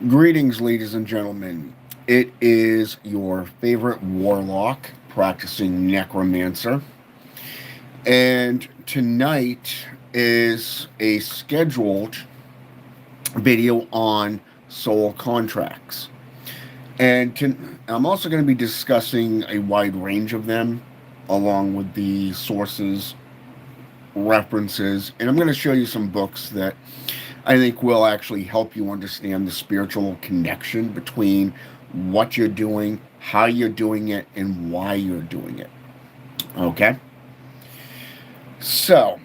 Greetings, ladies and gentlemen. It is your favorite warlock practicing necromancer, and tonight is a scheduled video on soul contracts. I'm also going to be discussing a wide range of them, along with the sources, references, and I'm going to show you some books that I think will actually help you understand the spiritual connection between what you're doing, how you're doing it, and why you're doing it. Okay? So,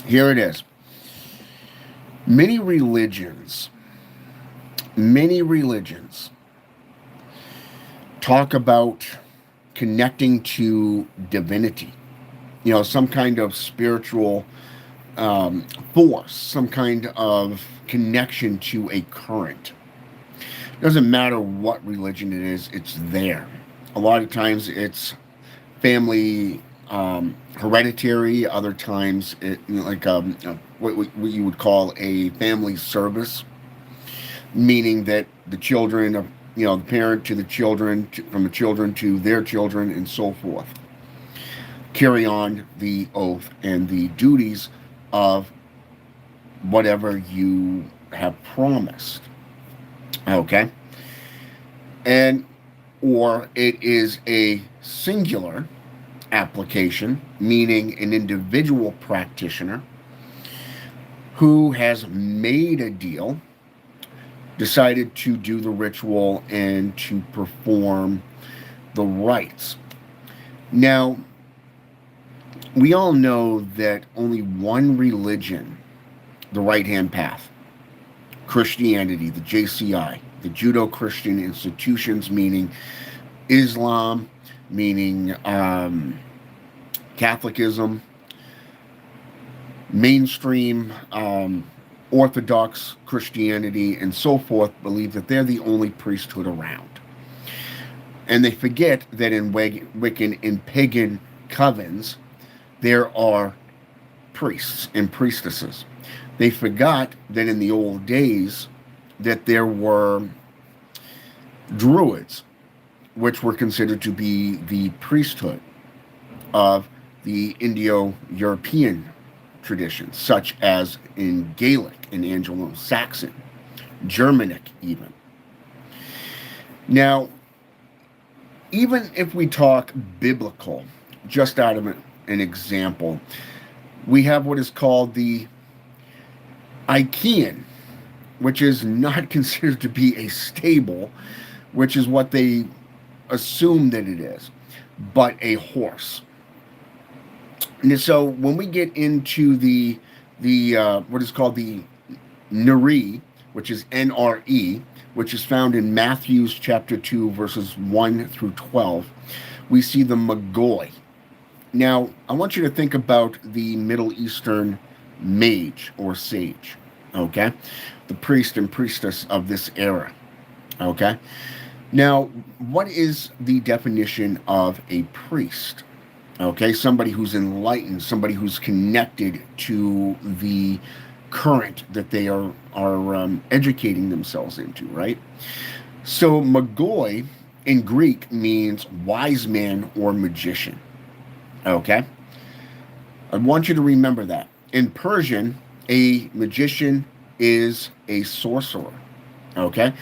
here it is. Many religions, many religions talk about connecting to divinity, some kind of spiritual force, some kind of connection to a current. It doesn't matter what religion it is, it's there. A lot of times it's family hereditary, other times what you would call a family service, meaning that the children, the parent to the children, from the children to their children, and so forth, carry on the oath and the duties of whatever you have promised. Okay? And or it is a singular application, meaning an individual practitioner who has made a deal, decided to do the ritual and to perform the rites. Now, we all know that only one religion, the right hand path, Christianity, the JCI, the Judo Christian institutions, meaning Islam, meaning Catholicism, mainstream Orthodox Christianity, and so forth, believe that they're the only priesthood around. And they forget that in Wiccan and pagan covens, there are priests and priestesses. They forgot that in the old days that there were druids, which were considered to be the priesthood of the Indo-European traditions, such as in Gaelic and Anglo-Saxon, Germanic even. Now, even if we talk biblical, just out of an example, we have what is called the Ikean, which is not considered to be a stable, which is what they assume that it is, but a horse. And so when we get into the what is called the Nri, which is NRE, which is found in Matthew's chapter 2, verses 1 through 12, we see the Magoi. Now, I want you to think about the Middle Eastern mage or sage, okay? The priest and priestess of this era, okay? Now, what is the definition of a priest? Okay, somebody who's enlightened, somebody who's connected to the current that they are educating themselves into, right? So, Magoi in Greek means wise man or magician. Okay? I want you to remember that. In Persian, a magician is a sorcerer. Okay?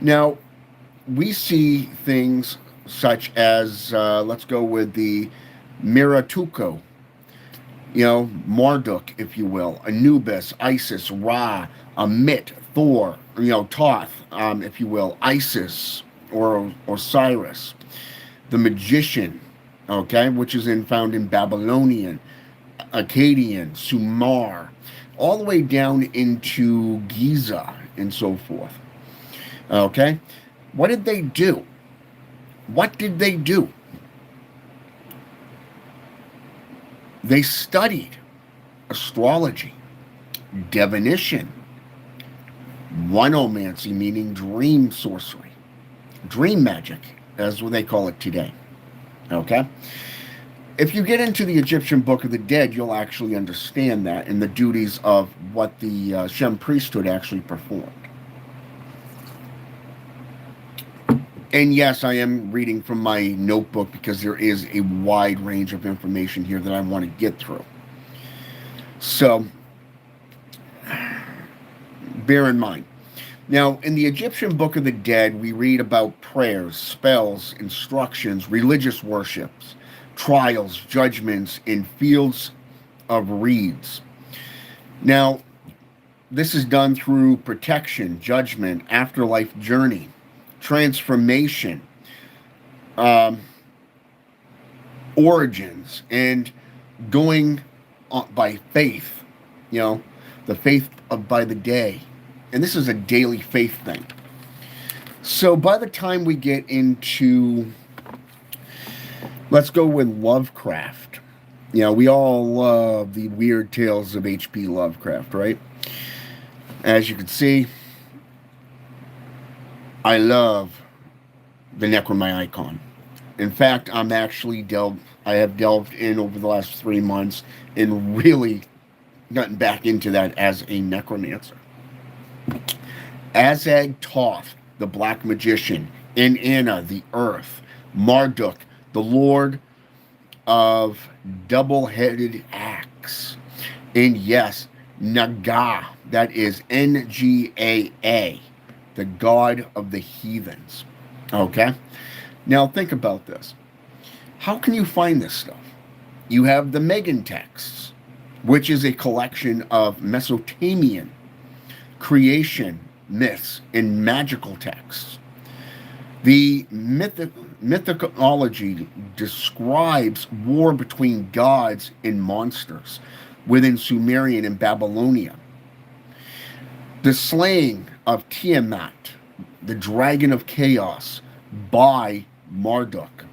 Now, we see things such as, let's go with the Miratuko, Marduk, if you will, Anubis, Isis, Ra, Amit, Thor, Thoth, if you will, Isis or Osiris, the magician, okay, which is found in Babylonian, Akkadian, Sumar, all the way down into Giza and so forth. Okay? What did they do? What did they do? They studied astrology, divination, oneomancy, meaning dream sorcery, dream magic, as what they call it today. Okay? If you get into the Egyptian Book of the Dead, you'll actually understand that and the duties of what the Shem priesthood actually performed. And yes, I am reading from my notebook because there is a wide range of information here that I want to get through. So, bear in mind. Now, in the Egyptian Book of the Dead, we read about prayers, spells, instructions, religious worships, trials, judgments, and fields of reeds. Now, this is done through protection, judgment, afterlife journey, transformation, origins, and going by faith, the faith by the day. And this is a daily faith thing. So by the time we get into, let's go with Lovecraft. We all love the weird tales of H.P. Lovecraft, right? As you can see, I love the Necronomicon. In fact, I have delved in over the last 3 months and really gotten back into that as a necromancer. Azag Toth, the Black Magician, Inanna, the Earth, Marduk, the Lord of Double-Headed Axe, and yes, Naga, that is Ngaa, the god of the heathens. Okay? Now think about this. How can you find this stuff? You have the Megan texts, which is a collection of Mesopotamian creation myths and magical texts. The mythology describes war between gods and monsters within Sumerian and Babylonia. The slaying of Tiamat, the dragon of chaos, by Marduk.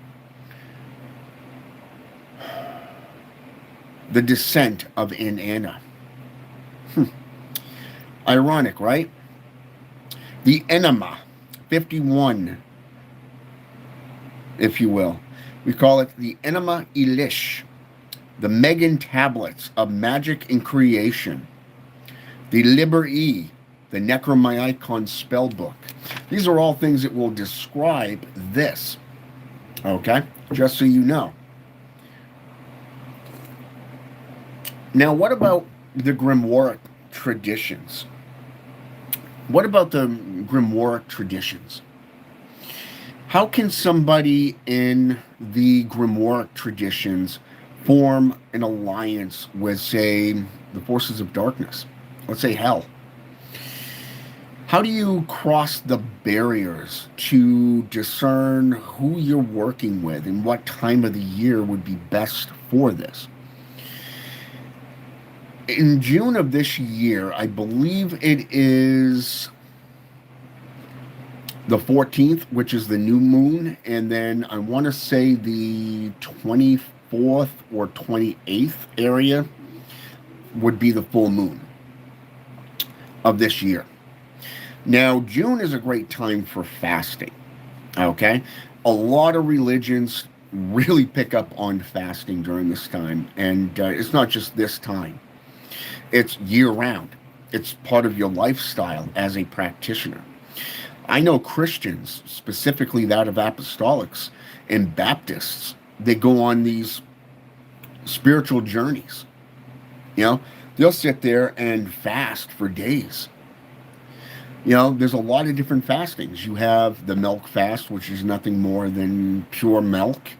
The descent of Inanna. Ironic, right? The Enema, 51, if you will. We call it the Enema Elish, the Megan Tablets of Magic and Creation, the Liber E, the Necronomicon Spellbook. These are all things that will describe this, okay? Just so you know. Now, what about the Grimoire traditions? What about the Grimoire traditions? How can somebody in the Grimoire traditions form an alliance with, say, the forces of darkness? Let's say hell. How do you cross the barriers to discern who you're working with and what time of the year would be best for this? In June of this year, I believe it is the 14th, which is the new moon, and then I want to say the 24th or 28th area would be the full moon of this year. Now, June is a great time for fasting, okay? A lot of religions really pick up on fasting during this time, and it's not just this time. It's year-round. It's part of your lifestyle as a practitioner. I know Christians, specifically that of apostolics and Baptists, they go on these spiritual journeys. They'll sit there and fast for days. There's a lot of different fastings. You have the milk fast, which is nothing more than pure milk.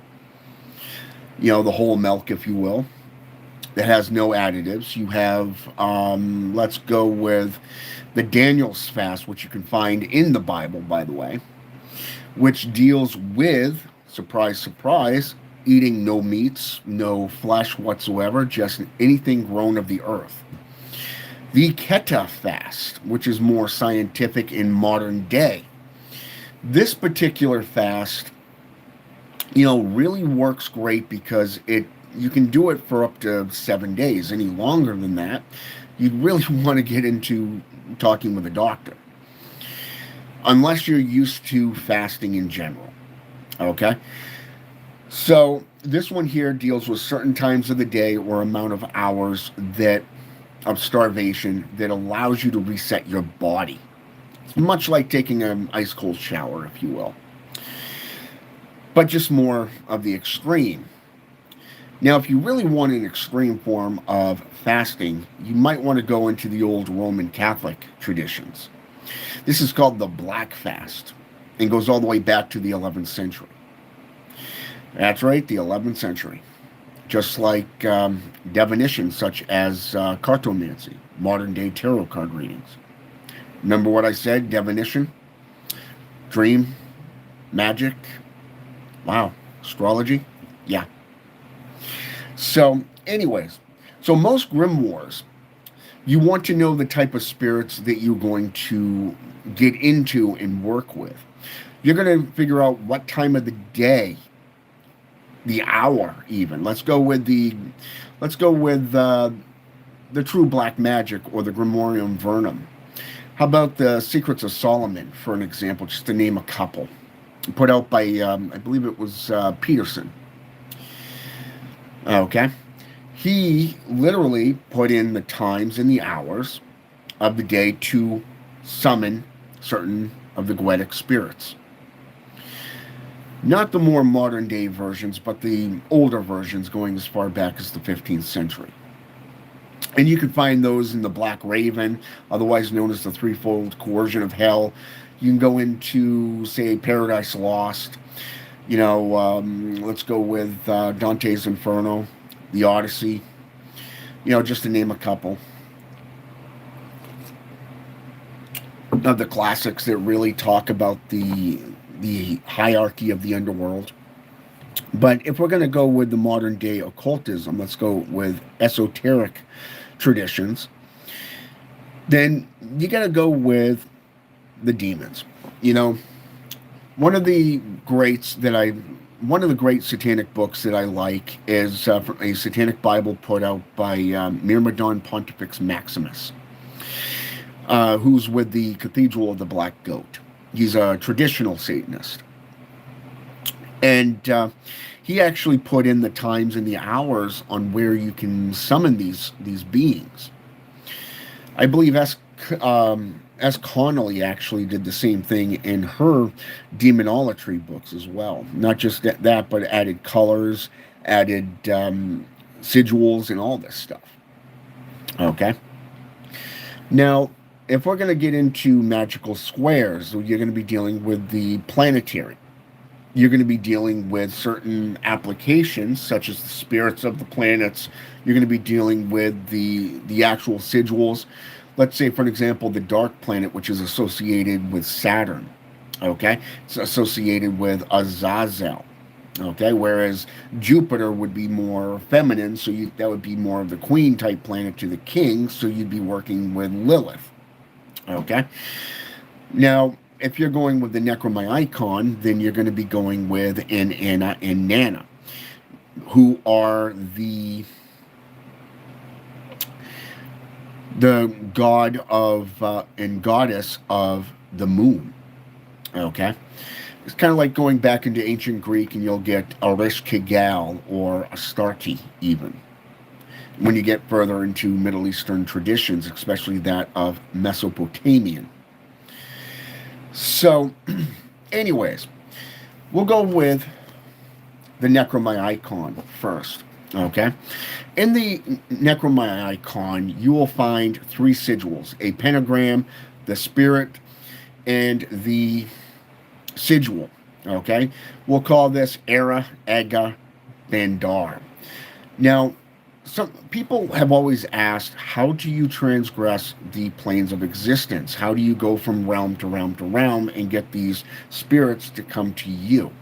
The whole milk, if you will. That has no additives. You have, let's go with the Daniel's fast, which you can find in the Bible, by the way, which deals with, surprise, surprise, eating no meats, no flesh whatsoever, just anything grown of the earth. The Keta fast, which is more scientific in modern day. This particular fast, really works great because you can do it for up to 7 days. Any longer than that, you'd really want to get into talking with a doctor. Unless you're used to fasting in general. Okay? So, this one here deals with certain times of the day or amount of hours that of starvation that allows you to reset your body. It's much like taking an ice cold shower, if you will, but just more of the extreme. Now, if you really want an extreme form of fasting, you might want to go into the old Roman Catholic traditions. This is called the Black Fast and goes all the way back to the 11th century. That's right, the 11th century. Just like divination, such as cartomancy, modern day tarot card readings. Remember what I said? Divination, dream, magic. Wow, astrology. Yeah. So, anyways, so most grimoires, you want to know the type of spirits that you're going to get into and work with. You're going to figure out what time of the day, the hour, even. Let's go with the true black magic or the Grimorium Vernum. How about the Secrets of Solomon, for an example, just to name a couple, put out by I believe it was Peterson. Okay. He literally put in the times and the hours of the day to summon certain of the Goetic spirits. Not the more modern day versions, but the older versions going as far back as the 15th century. And you can find those in the Black Raven, otherwise known as the Threefold Coercion of Hell. You can go into, say, Paradise Lost. Let's go with Dante's Inferno, the Odyssey, just to name a couple of the classics that really talk about the hierarchy of the underworld. But if we're going to go with the modern day occultism, let's go with esoteric traditions, then you got to go with the demons. One of the great satanic books that I like is a satanic Bible put out by Myrmidon Pontifex Maximus, who's with the Cathedral of the Black Goat. He's a traditional Satanist. And he actually put in the times and the hours on where you can summon these beings. I believe S. Connolly actually did the same thing in her demonolatry books as well. Not just that, but added colors, added sigils, and all this stuff. Okay. Now, if we're going to get into magical squares, you're going to be dealing with the planetary. You're going to be dealing with certain applications, such as the spirits of the planets. You're going to be dealing with the actual sigils. Let's say, for example, the dark planet, which is associated with Saturn. Okay, it's associated with Azazel. Okay, whereas Jupiter would be more feminine, so that would be more of the queen type planet to the king. So you'd be working with Lilith. Okay, now, if you're going with the Necromyicon, then you're going to be going with Inanna and Nana, who are the god of and goddess of the moon. Okay, it's kind of like going back into ancient Greek, and you'll get Ereshkigal or Astarte even. When you get further into Middle Eastern traditions, especially that of Mesopotamian. So, anyways, we'll go with the Necromyicon first, okay? In the Necromyicon, you will find 3 sigils, a pentagram, the spirit, and the sigil, okay? We'll call this Era Ega Bandar. Now, some people have always asked, how do you transgress the planes of existence? How do you go from realm to realm to realm and get these spirits to come to you?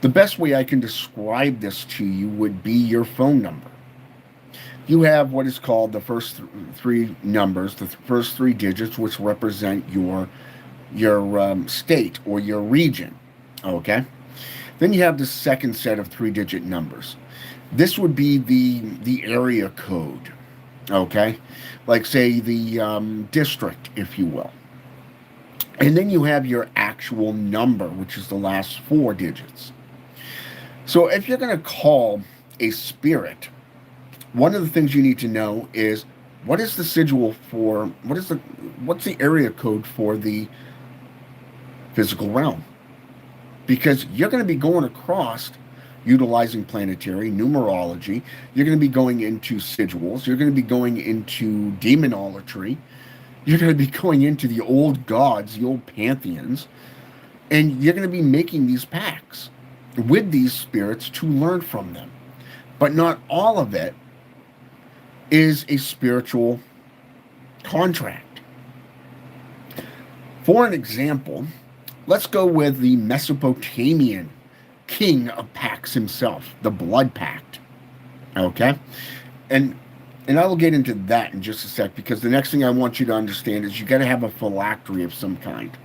The best way I can describe this to you would be your phone number. You have what is called the first 3 numbers, the first 3 digits, which represent your state or your region, okay? Then you have the second set of 3-digit numbers. This would be the area code, okay? Like, say, the district, if you will. And then you have your actual number, which is the last 4 digits. So if you're going to call a spirit, one of the things you need to know is what is the sigil for, what's the area code for the physical realm? Because you're going to be going across utilizing planetary numerology. You're going to be going into sigils. You're going to be going into demonolatry. You're going to be going into the old gods, the old pantheons, and you're going to be making these pacts with these spirits to learn from them. But not all of it is a spiritual contract. For an example, let's go with the Mesopotamian king of pacts himself, the Blood Pact. Okay? And I will get into that in just a sec, because the next thing I want you to understand is you got to have a phylactery of some kind.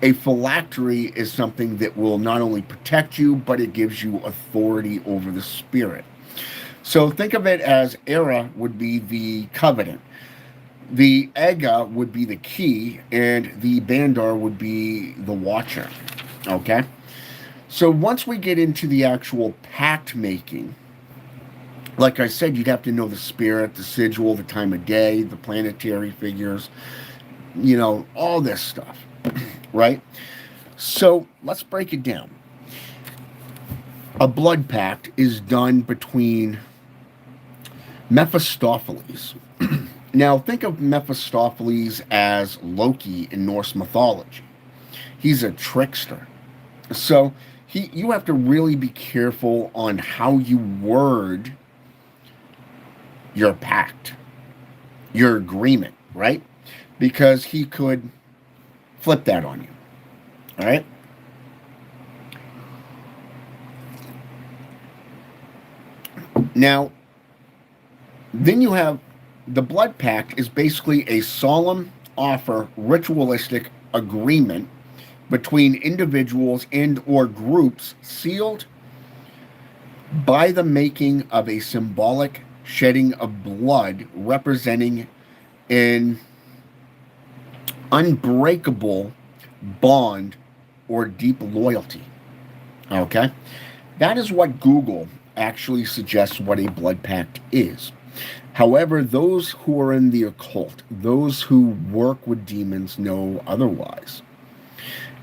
A phylactery is something that will not only protect you, but it gives you authority over the spirit. So think of it as Era would be the covenant, the Ega would be the key, and the Bandar would be the watcher. Okay? So once we get into the actual pact making, like I said, you'd have to know the spirit, the sigil, the time of day, the planetary figures, all this stuff, right? So let's break it down. A blood pact is done between Mephistopheles. Now, think of Mephistopheles as Loki in Norse mythology. He's a trickster. So you have to really be careful on how you word your pact, your agreement, right? Because he could flip that on you. All right? Now, then you have the blood pact is basically a solemn offer, ritualistic agreement between individuals and or groups sealed by the making of a symbolic shedding of blood representing an unbreakable bond or deep loyalty. Okay? That is what Google actually suggests what a blood pact is. However, those who are in the occult, those who work with demons, know otherwise.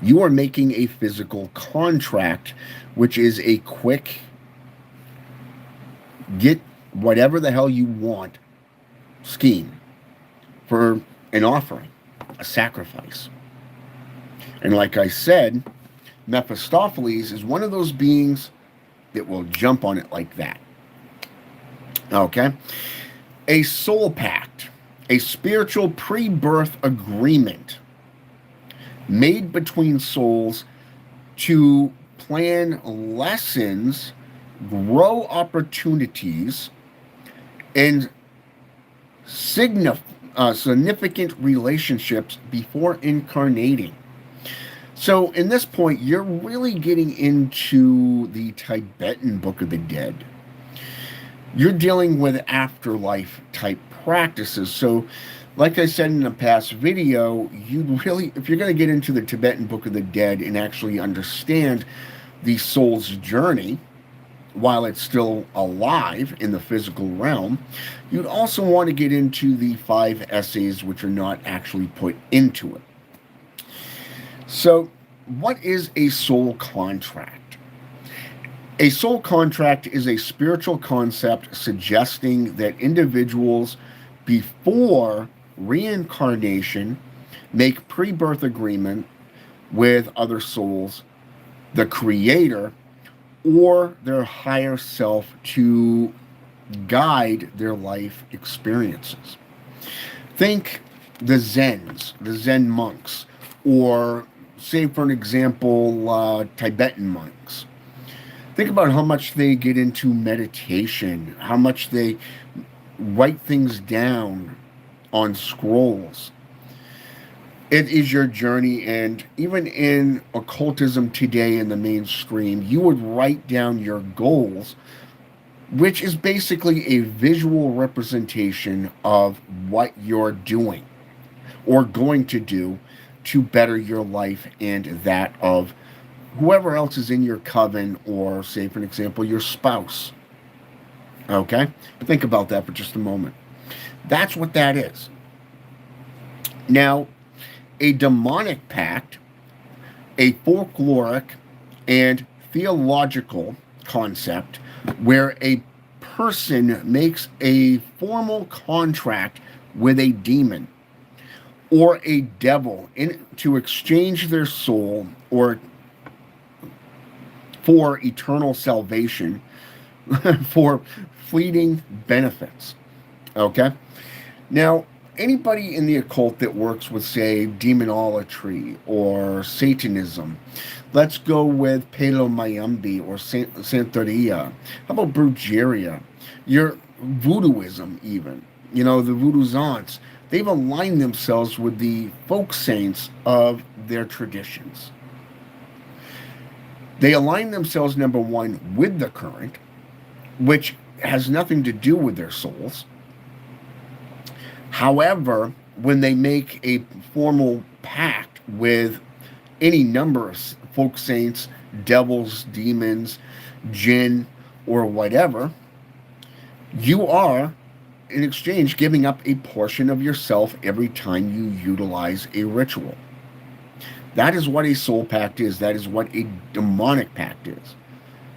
You are making a physical contract, which is a quick get whatever the hell you want scheme for an offering, a sacrifice. And like I said, Mephistopheles is one of those beings that will jump on it like that. Okay? A soul pact, a spiritual pre-birth agreement made between souls to plan lessons, grow opportunities, and significant relationships before incarnating. So in this point, you're really getting into the Tibetan Book of the Dead. You're dealing with afterlife type practices. So like I said in a past video, if you're going to get into the Tibetan Book of the Dead and actually understand the soul's journey while it's still alive in the physical realm, you'd also want to get into the 5 essays which are not actually put into it. So, what is a soul contract? A soul contract is a spiritual concept suggesting that individuals before reincarnation make pre-birth agreement with other souls, the creator, or their higher self to guide their life experiences. Think the Zen monks, or say for an example, Tibetan monks. Think about how much they get into meditation, how much they write things down on scrolls. It is your journey, and even in occultism today in the mainstream, you would write down your goals, which is basically a visual representation of what you're doing or going to do to better your life and that of whoever else is in your coven, or say, for an example, your spouse. Okay? Think about that for just a moment. That's what that is. Now, a demonic pact, a folkloric and theological concept where a person makes a formal contract with a demon or a devil to exchange their soul or for eternal salvation for fleeting benefits. Okay? Now, anybody in the occult that works with, say, demonolatry or Satanism, let's go with Palo Mayombe or Santeria. How about Brujeria? Your voodooism, even. You know, the voodooisants. They've aligned themselves with the folk saints of their traditions. They align themselves, number one, with the current, which has nothing to do with their souls. However, when they make a formal pact with any number of folk saints, devils, demons, jinn, or whatever, you are, in exchange, giving up a portion of yourself every time you utilize a ritual. That is what a soul pact is. That is what a demonic pact is.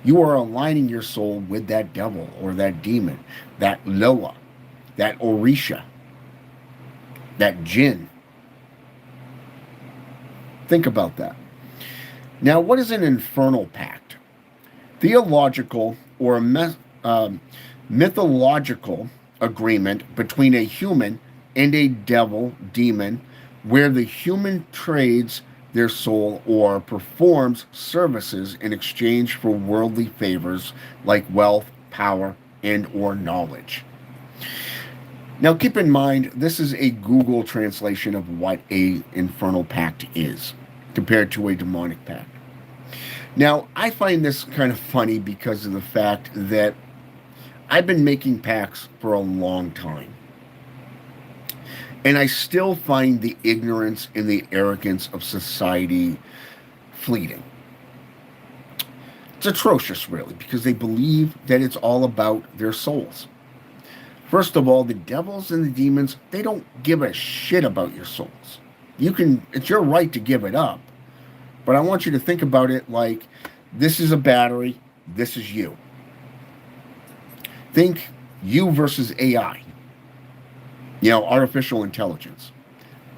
You are aligning your soul with that devil or that demon, that Loa, that Orisha, that jinn. Think about that. Now, what is an infernal pact? Theological or mythological agreement between a human and a devil, demon, where the human trades their soul or performs services in exchange for worldly favors like wealth, power, and or knowledge. Now keep in mind, this is a Google translation of what a infernal pact is compared to a demonic pact. Now, I find this kind of funny because of the fact that I've been making pacts for a long time. And I still find the ignorance and the arrogance of society fleeting. It's atrocious, really, because they believe that it's all about their souls. First of all, the devils and the demons, they don't give a shit about your souls. It's your right to give it up. But I want you to think about it like this is a battery, this is you. Think you versus AI. You know, artificial intelligence.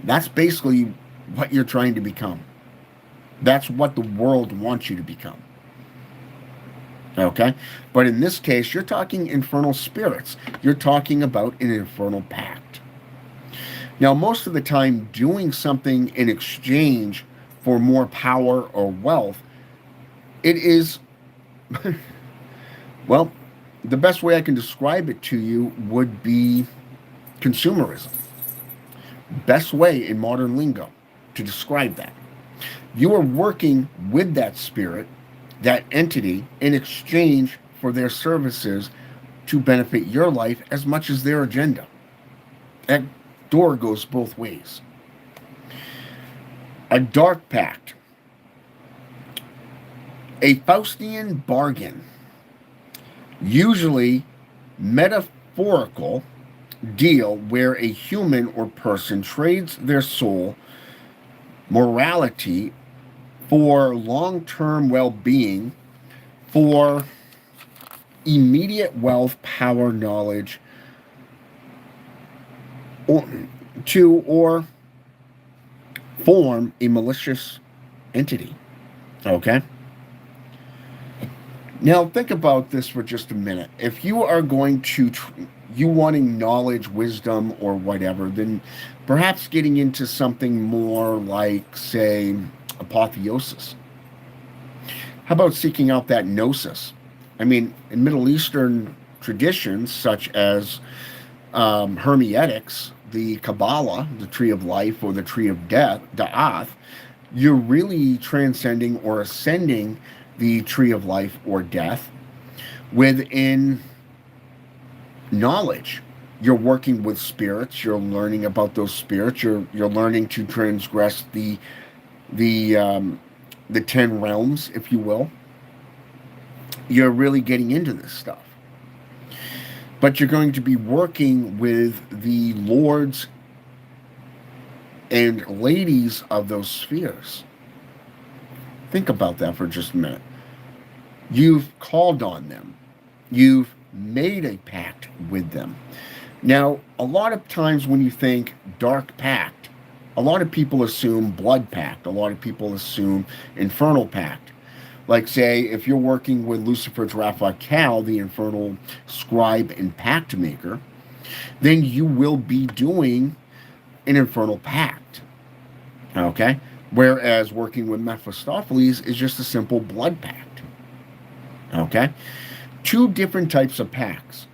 That's basically what you're trying to become. That's what the world wants you to become. Okay? But in this case, you're talking infernal spirits. You're talking about an infernal pact. Now, most of the time, doing something in exchange for more power or wealth, it is, well, the best way I can describe it to you would be consumerism. Best way in modern lingo to describe that. You are working with that spirit, that entity, in exchange for their services to benefit your life as much as their agenda. That door goes both ways. A dark pact. A Faustian bargain. Usually metaphorical deal where a human or person trades their soul, morality, for long-term well-being, for immediate wealth, power, knowledge, or form a malicious entity. Okay? Now think about this for just a minute. If you are going to you wanting knowledge, wisdom, or whatever, then perhaps getting into something more like, say, apotheosis. How about seeking out that gnosis? I mean, in Middle Eastern traditions, such as Hermeneutics, the Kabbalah, the tree of life, or the tree of death, Da'ath, you're really transcending or ascending the tree of life or death within knowledge. You're working with spirits. You're learning about those spirits. You're learning to transgress the the 10 realms, if you will, you're really getting into this stuff. But you're going to be working with the lords and ladies of those spheres. Think about that for just a minute. You've called on them. You've made a pact with them. Now, a lot of times when you think dark pact, a lot of people assume blood pact. A lot of people assume infernal pact. Like, say, if you're working with Lucifer's Raphael, the infernal scribe and pact maker, then you will be doing an infernal pact. Okay? Whereas working with Mephistopheles is just a simple blood pact. Okay? Two different types of pacts.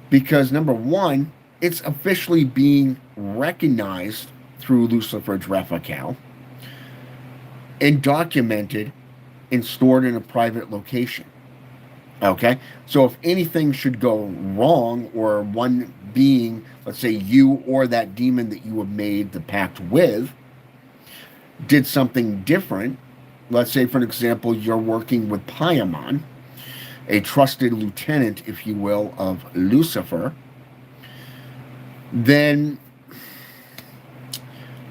Because, number one, it's officially being recognized through Lucifer's Raphael and documented and stored in a private location. Okay? So if anything should go wrong, or one being, let's say you or that demon that you have made the pact with, did something different, let's say, for an example, you're working with Paimon, a trusted lieutenant, if you will, of Lucifer, then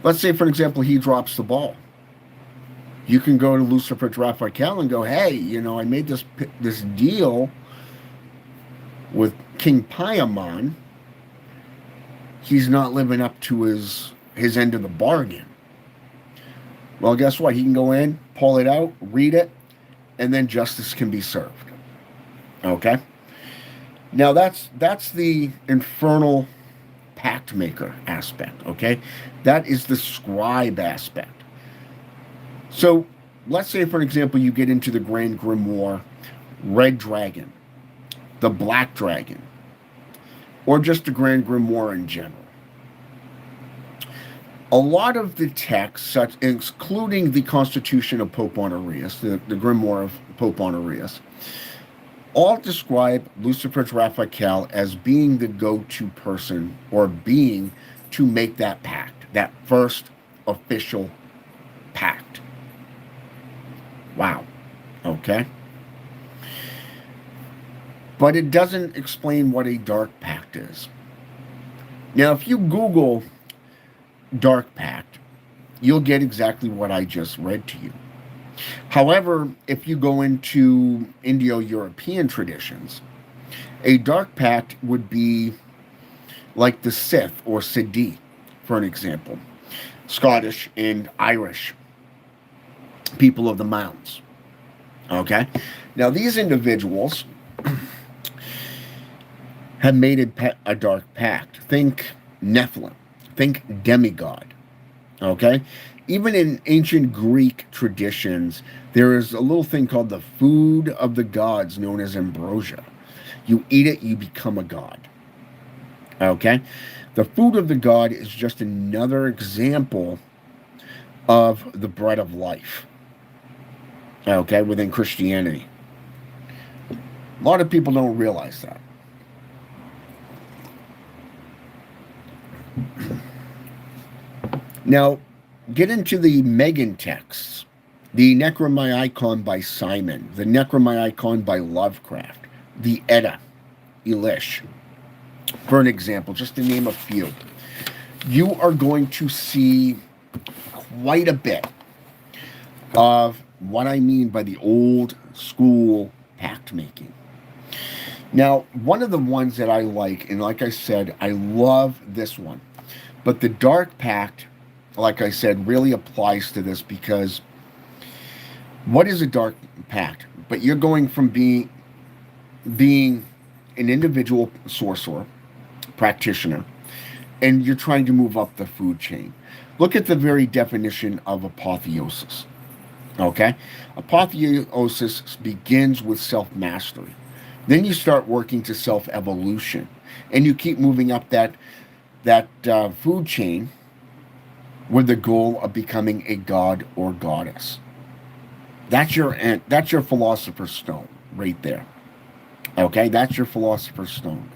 let's say, for example, he drops the ball. You can go to Lucifer Raphael and go, hey, I made this deal with King Paimon. He's not living up to his end of the bargain. Well, guess what? He can go in, pull it out, read it, and then justice can be served. Okay? Now, that's the infernal pact maker aspect, okay? That is the scribe aspect. So, let's say, for example, you get into the Grand Grimoire, Red Dragon, the Black Dragon, or just the Grand Grimoire in general. A lot of the texts, including the Constitution of Pope Honorius, the Grimoire of Pope Honorius, all describe Lucifer's Raphael as being the go-to person or being to make that pact, that first official pact. Wow. Okay. But it doesn't explain what a dark pact is. Now, if you Google dark pact, you'll get exactly what I just read to you. However, if you go into Indo-European traditions, a dark pact would be like the Sith or Siddhi, for an example, Scottish and Irish people of the mounds. Okay? Now, these individuals have made a dark pact. Think Nephilim. Think demigod. Okay? Even in ancient Greek traditions, there is a little thing called the food of the gods known as ambrosia. You eat it, you become a god. Okay? The food of the god is just another example of the bread of life. Okay? Within Christianity. A lot of people don't realize that. Now, get into the Megan texts. The Necronomicon by Simon. The Necronomicon by Lovecraft. The Edda, Elish. For an example, just to name a few. You are going to see quite a bit of what I mean by the old school pact making. Now, one of the ones that I like, and like I said, I love this one. But the Dark Pact, like I said, really applies to this because what is a Dark Pact? But you're going from being an individual sorcerer, practitioner, and you're trying to move up the food chain. Look at the very definition of apotheosis. Okay? Apotheosis begins with self-mastery. Then you start working to self-evolution. And you keep moving up that food chain with the goal of becoming a god or goddess. That's your philosopher's stone right there. Okay? That's your philosopher's stone.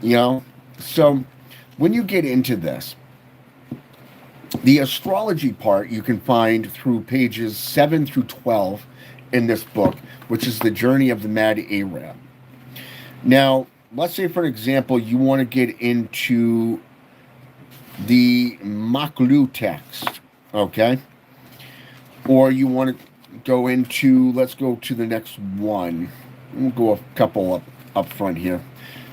You know? So, when you get into this, The astrology part you can find through pages 7 through 12 in this book, which is The Journey of the Mad Arab. Now, let's say, for an example, you want to get into the Maklu text, okay? Or you want to go into, let's go to the next one. We'll go a couple up front here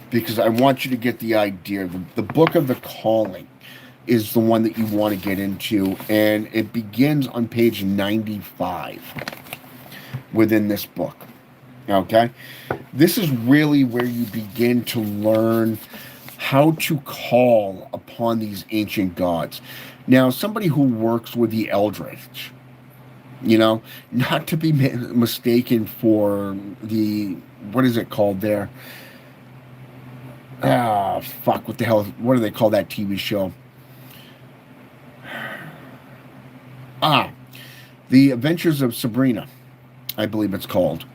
because I want you to get the idea. The Book of the Calling is the one that you want to get into, and it begins on page 95 within this book. Okay? This is really where you begin to learn how to call upon these ancient gods. Now, somebody who works with the Eldritch, not to be mistaken for the, what is it called there? What the hell? What do they call that TV show? The Adventures of Sabrina, I believe it's called,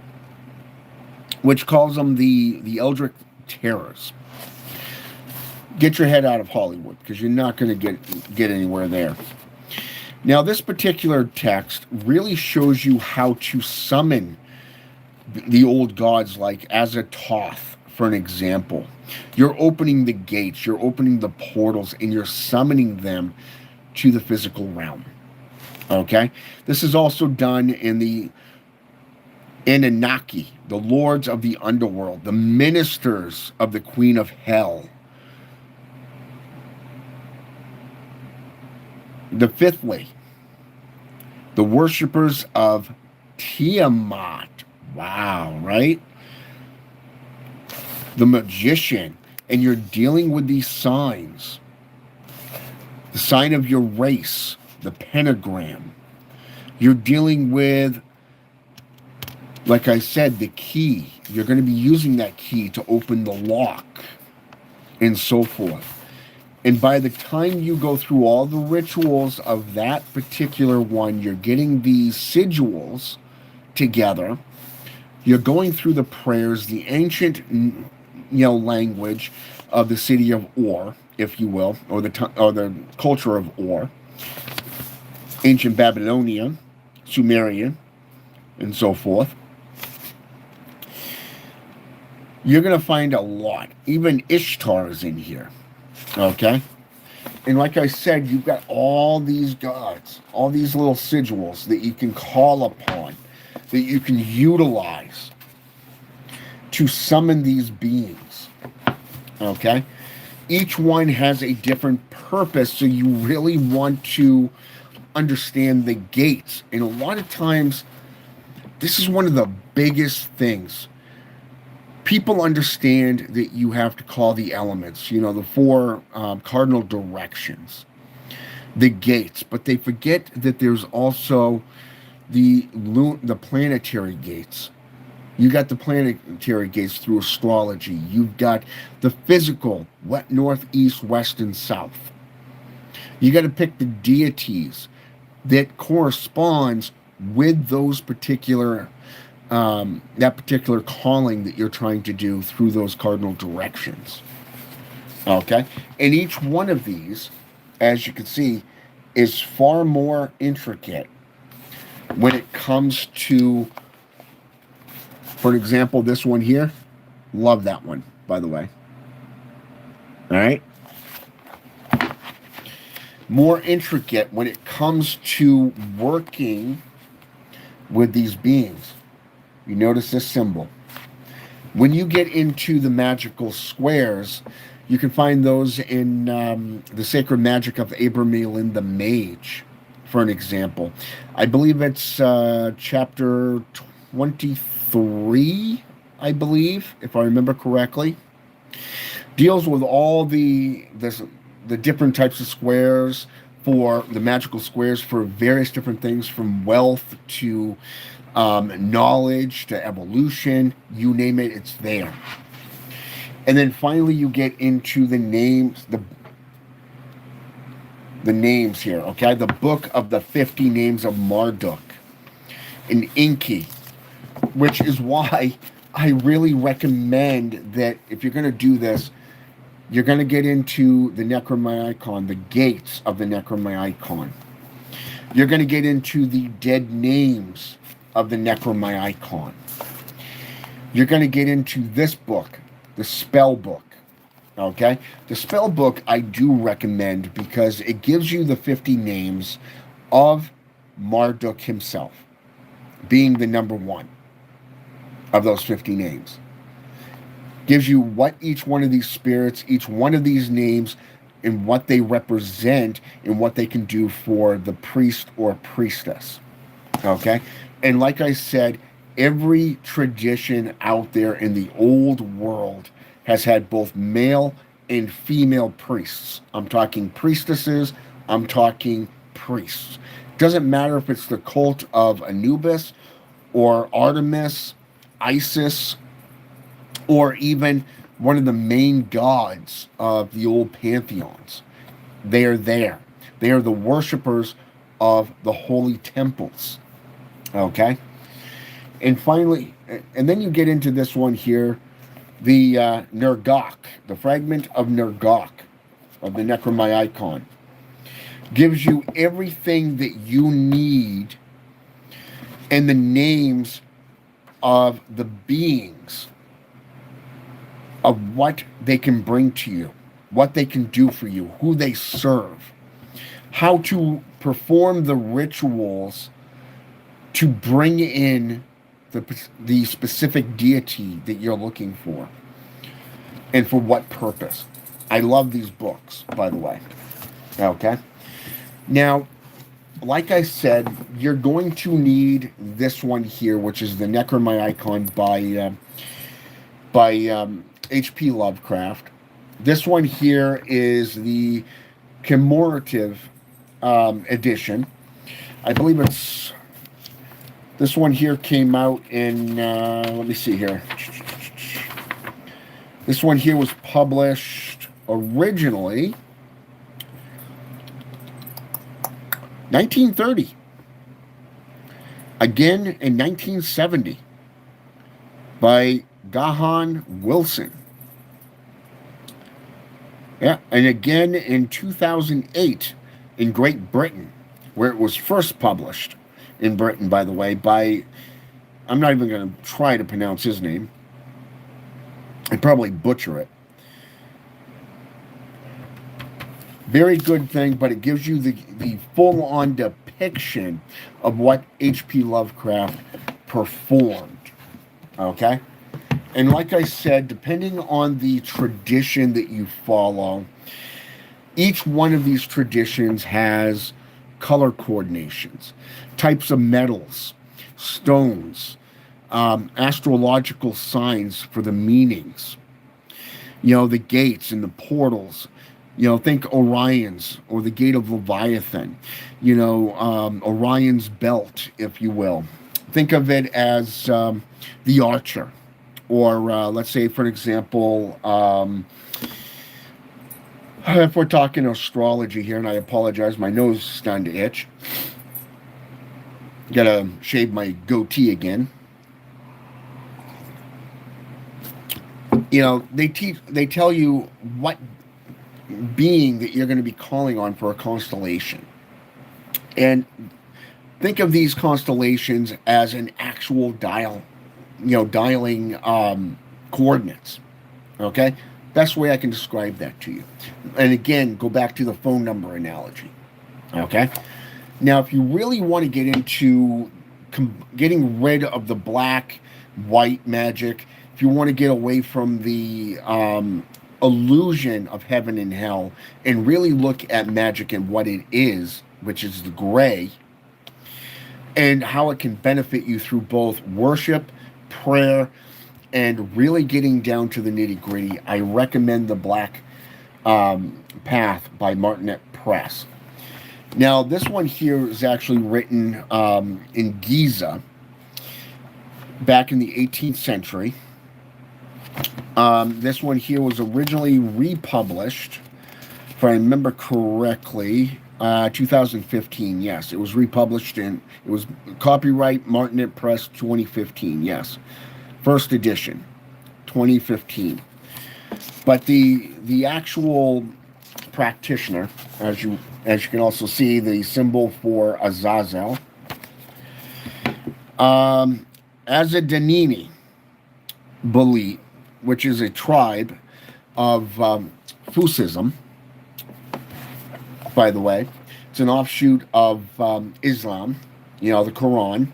which calls them the Eldritch Terrors. Get your head out of Hollywood, because you're not going to get anywhere there. Now, this particular text really shows you how to summon the old gods, like Azathoth, for an example. You're opening the gates, you're opening the portals, and you're summoning them to the physical realm. Okay? This is also done in the Anunnaki, the lords of the underworld, the ministers of the Queen of Hell. The fifthly, the worshippers of Tiamat. Wow, right? The magician. And you're dealing with these signs. The sign of your race, the pentagram. You're dealing with, like I said, the key. You're going to be using that key to open the lock and so forth. And by the time you go through all the rituals of that particular one, you're getting these sigils together. You're going through the prayers, the ancient, language of the city of Ur, if you will, or the culture of Ur, ancient Babylonian, Sumerian, and so forth. You're going to find a lot. Even Ishtar is in here. Okay? And like I said, you've got all these gods, all these little sigils that you can call upon, that you can utilize to summon these beings. Okay? Each one has a different purpose, so you really want to understand the gates. And a lot of times, this is one of the biggest things. People understand that you have to call the elements, the four cardinal directions, the gates, but they forget that there's also the planetary gates. You got the planetary gates through astrology. You've got the physical, north, east, west, and south. You got to pick the deities that corresponds with those particular that particular calling that you're trying to do through those cardinal directions. Okay? And each one of these, as you can see, is far more intricate when it comes to, for example, this one here. Love that one, by the way. All right? More intricate when it comes to working with these beings. You notice this symbol. When you get into the magical squares, you can find those in the Sacred Magic of Abramelin the Mage, for an example. I believe it's chapter 23, I believe, if I remember correctly. Deals with all the different types of squares, for the magical squares for various different things, from wealth to knowledge to evolution, you name it, it's there. And then finally you get into the names, the names here, okay? The book of the 50 names of Marduk in Enki, which is why I really recommend that if you're going to do this, You're going to get into the Necronomicon, the gates of the Necronomicon. You're going to get into the dead names of the Necronomicon. You're going to get into this book, the spell book. Okay? The spell book I do recommend because it gives you the 50 names of Marduk himself, being the number one of those 50 names. Gives you what each one of these spirits, each one of these names, and what they represent and what they can do for the priest or priestess. Okay? And like I said, every tradition out there in the old world has had both male and female priests. I'm talking priestesses, I'm talking priests. Doesn't matter if it's the cult of Anubis or Artemis, Isis, or even one of the main gods of the old pantheons. They are there. They are the worshipers of the holy temples. Okay? And finally, and then you get into this one here, the Nergak, the fragment of Nergak of the Necronomicon. Gives you everything that you need and the names of the beings, of what they can bring to you, what they can do for you, who they serve, how to perform the rituals to bring in the specific deity that you're looking for, and for what purpose. I love these books, by the way. Okay? Now, like I said, you're going to need this one here, which is the Necronomicon by H.P. Lovecraft. This one here is the commemorative edition. I believe it's... This one here came out in... let me see here. This one here was published originally 1930. Again in 1970 by Gahan Wilson. Yeah, and again in 2008 in Great Britain, where it was first published in Britain, by the way, by, I'm not even going to try to pronounce his name. I'd probably butcher it. Very good thing, but it gives you the full-on depiction of what H.P. Lovecraft performed. Okay? And like I said, depending on the tradition that you follow, each one of these traditions has color coordinations, types of metals, stones, astrological signs for the meanings. You know, the gates and the portals. You know, think Orion's or the Gate of Leviathan. You know, Orion's belt, if you will. Think of it as the Archer. Or let's say, for example, if we're talking astrology here, and I apologize, my nose is starting to itch. Gotta shave my goatee again. You know, they tell you what being that you're going to be calling on for a constellation. And think of these constellations as an actual dialing coordinates. Okay? Best way I can describe that to you. And again, go back to the phone number analogy. Okay? Now, if you really want to get into getting rid of the black, white magic, if you want to get away from the illusion of heaven and hell and really look at magic and what it is, which is the gray, and how it can benefit you through both worship, prayer, and really getting down to the nitty-gritty, I recommend The Black Path by Martinet Press. Now, this one here is actually written in Giza back in the 18th century. This one here was originally republished, if I remember correctly, 2015. Yes, it was republished it was copyright Martinet Press 2015. Yes, first edition, 2015. But the actual practitioner, as you can also see, the symbol for Azazel, Azadanini belief, which is a tribe of Fusism, by the way. It's an offshoot of Islam, the Quran.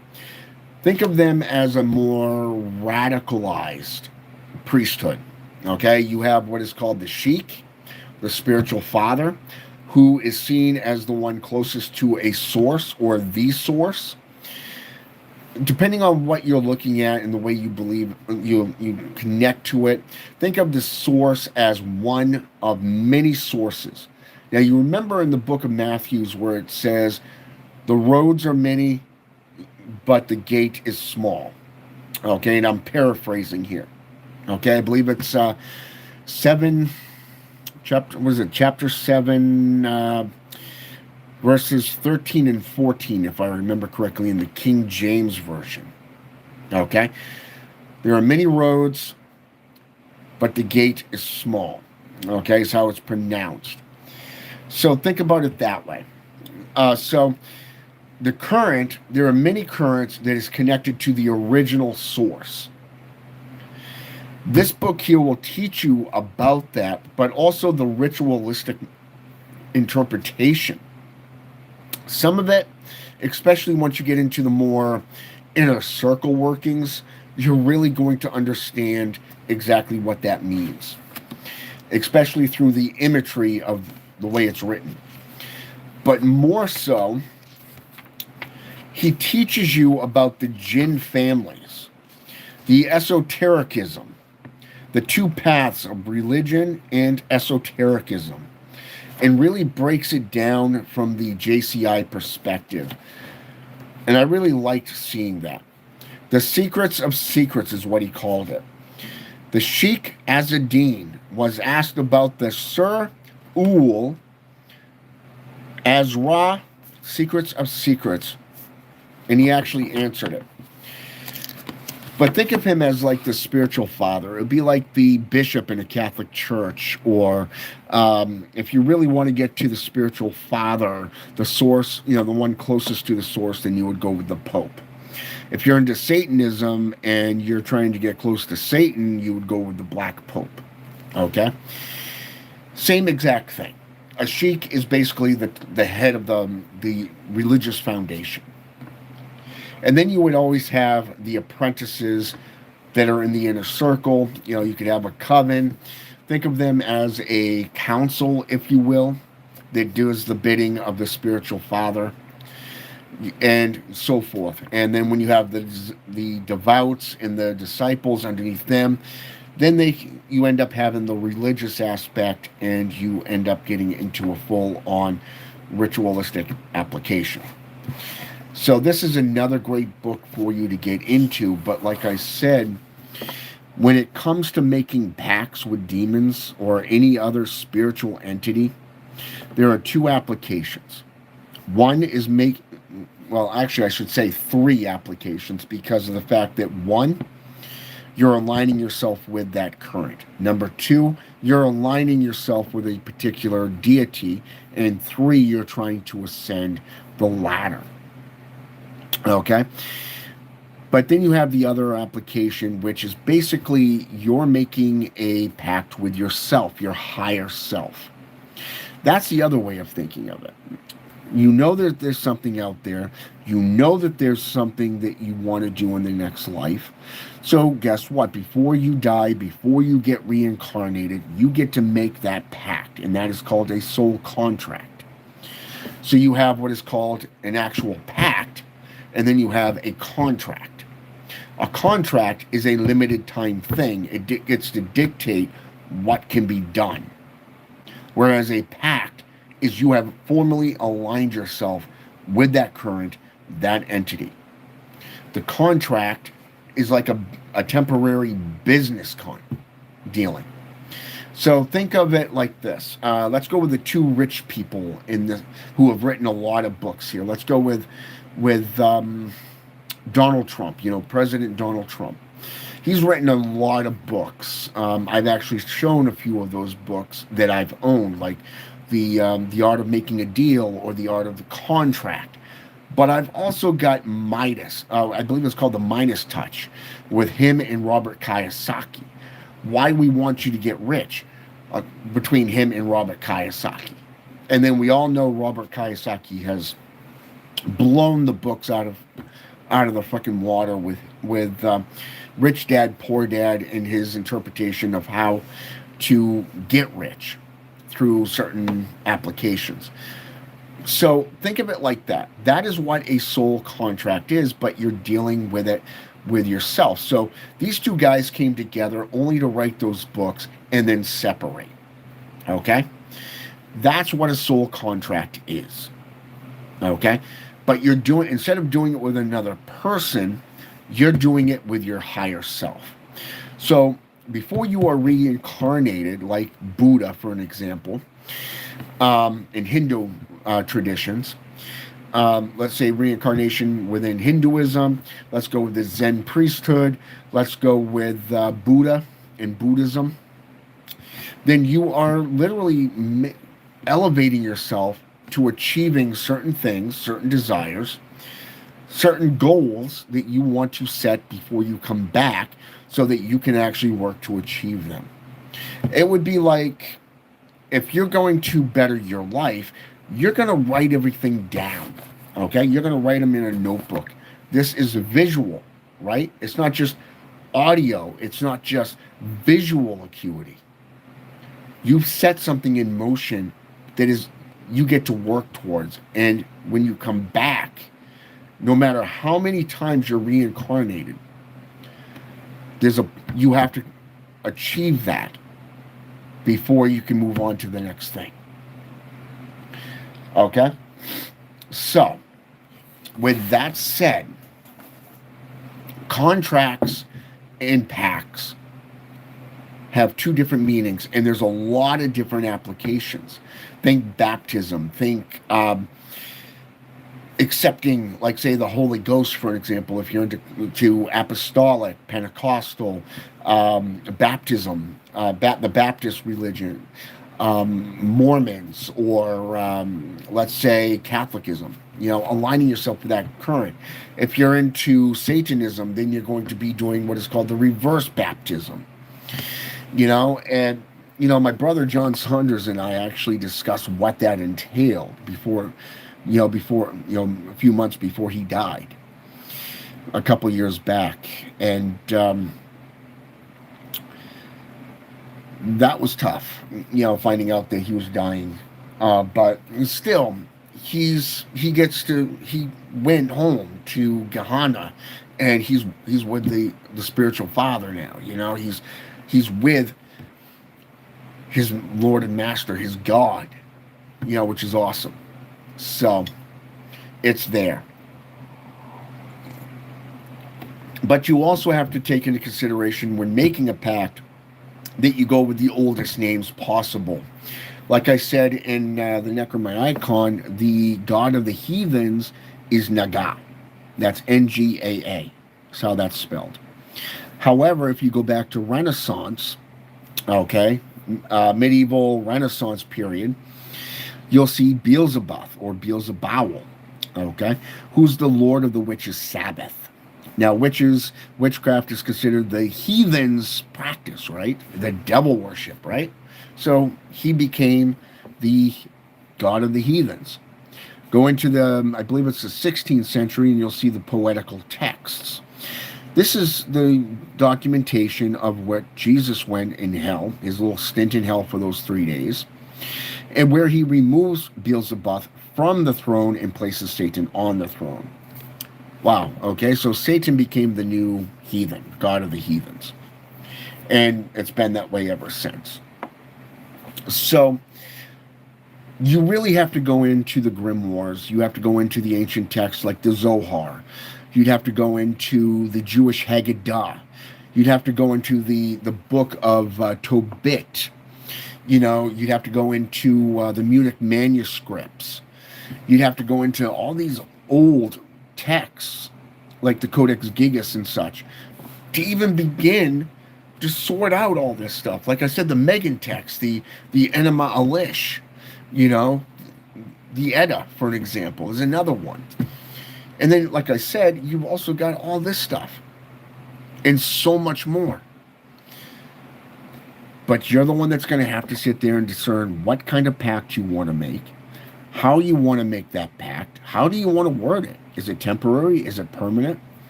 Think of them as a more radicalized priesthood. Okay, you have what is called the sheikh, the spiritual father, who is seen as the one closest to a source or the source. Depending on what you're looking at and the way you believe, you connect to it, think of the source as one of many sources. Now, you remember in the book of Matthew where it says, the roads are many, but the gate is small. Okay, and I'm paraphrasing here. Okay, I believe it's chapter 7, verses 13 and 14, if I remember correctly, in the King James Version. Okay, there are many roads, but the gate is small. Okay, is how it's pronounced. So think about it that way. So the current, there are many currents that is connected to the original source. This book here will teach you about that, but also the ritualistic interpretation. Some of it, especially once you get into the more inner circle workings, you're really going to understand exactly what that means, especially through the imagery of the way it's written. But more so, he teaches you about the jinn families, the esotericism, the two paths of religion and esotericism, and really breaks it down from the JCI perspective. And I really liked seeing that. The secrets of secrets is what he called it. The Sheikh Azzedine was asked about the Sir Ul Azra secrets of secrets, and he actually answered it. But think of him as like the spiritual father. It would be like the bishop in a Catholic church, or if you really want to get to the spiritual father, the source, the one closest to the source, then you would go with the Pope. If you're into Satanism and you're trying to get close to Satan, you would go with the Black Pope. Okay? Same exact thing. A sheikh is basically the head of the religious foundation. And then you would always have the apprentices that are in the inner circle. You could have a coven. Think of them as a council, if you will, that does the bidding of the spiritual father, and so forth. And then when you have the devout and the disciples underneath them, then you end up having the religious aspect, and you end up getting into a full-on ritualistic application. So this is another great book for you to get into. But like I said, when it comes to making pacts with demons or any other spiritual entity, there are two applications. One is I should say 3 applications, because of the fact that 1, you're aligning yourself with that current. Number 2, you're aligning yourself with a particular deity. And 3, you're trying to ascend the ladder. Okay? But then you have the other application, which is basically you're making a pact with yourself, your higher self. That's the other way of thinking of it. You know that there's something out there. You know that there's something that you want to do in the next life. So guess what? Before you die, before you get reincarnated, you get to make that pact, and that is called a soul contract. So you have what is called an actual pact, and then you have a contract. A contract is a limited time thing. It gets to dictate what can be done. Whereas a pact is you have formally aligned yourself with that current, that entity. The contract is like a temporary business dealing. So think of it like this. Let's go with the 2 rich people who have written a lot of books here. Let's go with Donald Trump, President Donald Trump. He's written a lot of books. I've actually shown a few of those books that I've owned, like the Art of Making a Deal or the Art of the Contract. But I've also got Midas. I believe it's called the Midas Touch, with him and Robert Kiyosaki. Why we want you to get rich, between him and Robert Kiyosaki. And then we all know Robert Kiyosaki has blown the books out of the fucking water with Rich Dad Poor Dad and his interpretation of how to get rich through certain applications. So think of it like that. That is what a soul contract is, but you're dealing with it with yourself. So these two guys came together only to write those books and then separate. Okay? That's what a soul contract is. Okay? But you're doing, instead of doing it with another person, you're doing it with your higher self. So before you are reincarnated, like Buddha, for an example, in Hindu traditions, let's say reincarnation within Hinduism, let's go with the Zen priesthood, let's go with Buddha in Buddhism, then you are literally elevating yourself to achieving certain things, certain desires, certain goals that you want to set before you come back so that you can actually work to achieve them. It would be like, if you're going to better your life, you're going to write everything down. Okay? You're going to write them in a notebook. This is a visual, right? It's not just audio. It's not just visual acuity. You've set something in motion that is you get to work towards. And when you come back, no matter how many times you're reincarnated, you have to achieve that before you can move on to the next thing. Okay? So, with that said, contracts and pacts have two different meanings, and there's a lot of different applications. Think baptism, think accepting, like, say, the Holy Ghost, for an example, if you're into apostolic, Pentecostal, baptism, the Baptist religion, Mormons, or let's say Catholicism, aligning yourself with that current. If you're into Satanism, then you're going to be doing what is called the reverse baptism. And my brother John Saunders and I actually discussed what that entailed before a few months before he died, a couple years back. And that was tough, finding out that he was dying. But still, he went home to Gehenna, and he's with the spiritual father now. He's with his Lord and Master, his God, which is awesome. So, it's there. But you also have to take into consideration when making a pact that you go with the oldest names possible. Like I said in the Necromanicon, the god of the heathens is Naga. That's Ngaa. That's how that's spelled. However, if you go back to Renaissance, medieval Renaissance period, you'll see Beelzebub or Beelzebul, who's the lord of the witches' Sabbath. Now, witchcraft is considered the heathens' practice, right? The devil worship, right? So he became the god of the heathens. Go into I believe it's the 16th century, and you'll see the poetical texts. This is the documentation of what Jesus went in hell, his little stint in hell for those 3 days, and where he removes Beelzebub from the throne and places Satan on the throne. Wow, okay, so Satan became the new heathen, god of the heathens. And it's been that way ever since. So, you really have to go into the grimoires. You have to go into the ancient texts like the Zohar. You'd have to go into the Jewish Haggadah. You'd have to go into the book of Tobit. You'd have to go into the Munich manuscripts. You'd have to go into all these old texts, like the Codex Gigas and such, to even begin to sort out all this stuff. Like I said, the Megan text, the Enema Elish, you know, the Edda, for an example, is another one. And then, like I said, you've also got all this stuff and so much more. But you're the one that's going to have to sit there and discern what kind of pact you want to make, how you want to make that pact, how do you want to word it? Is it temporary? Is it permanent?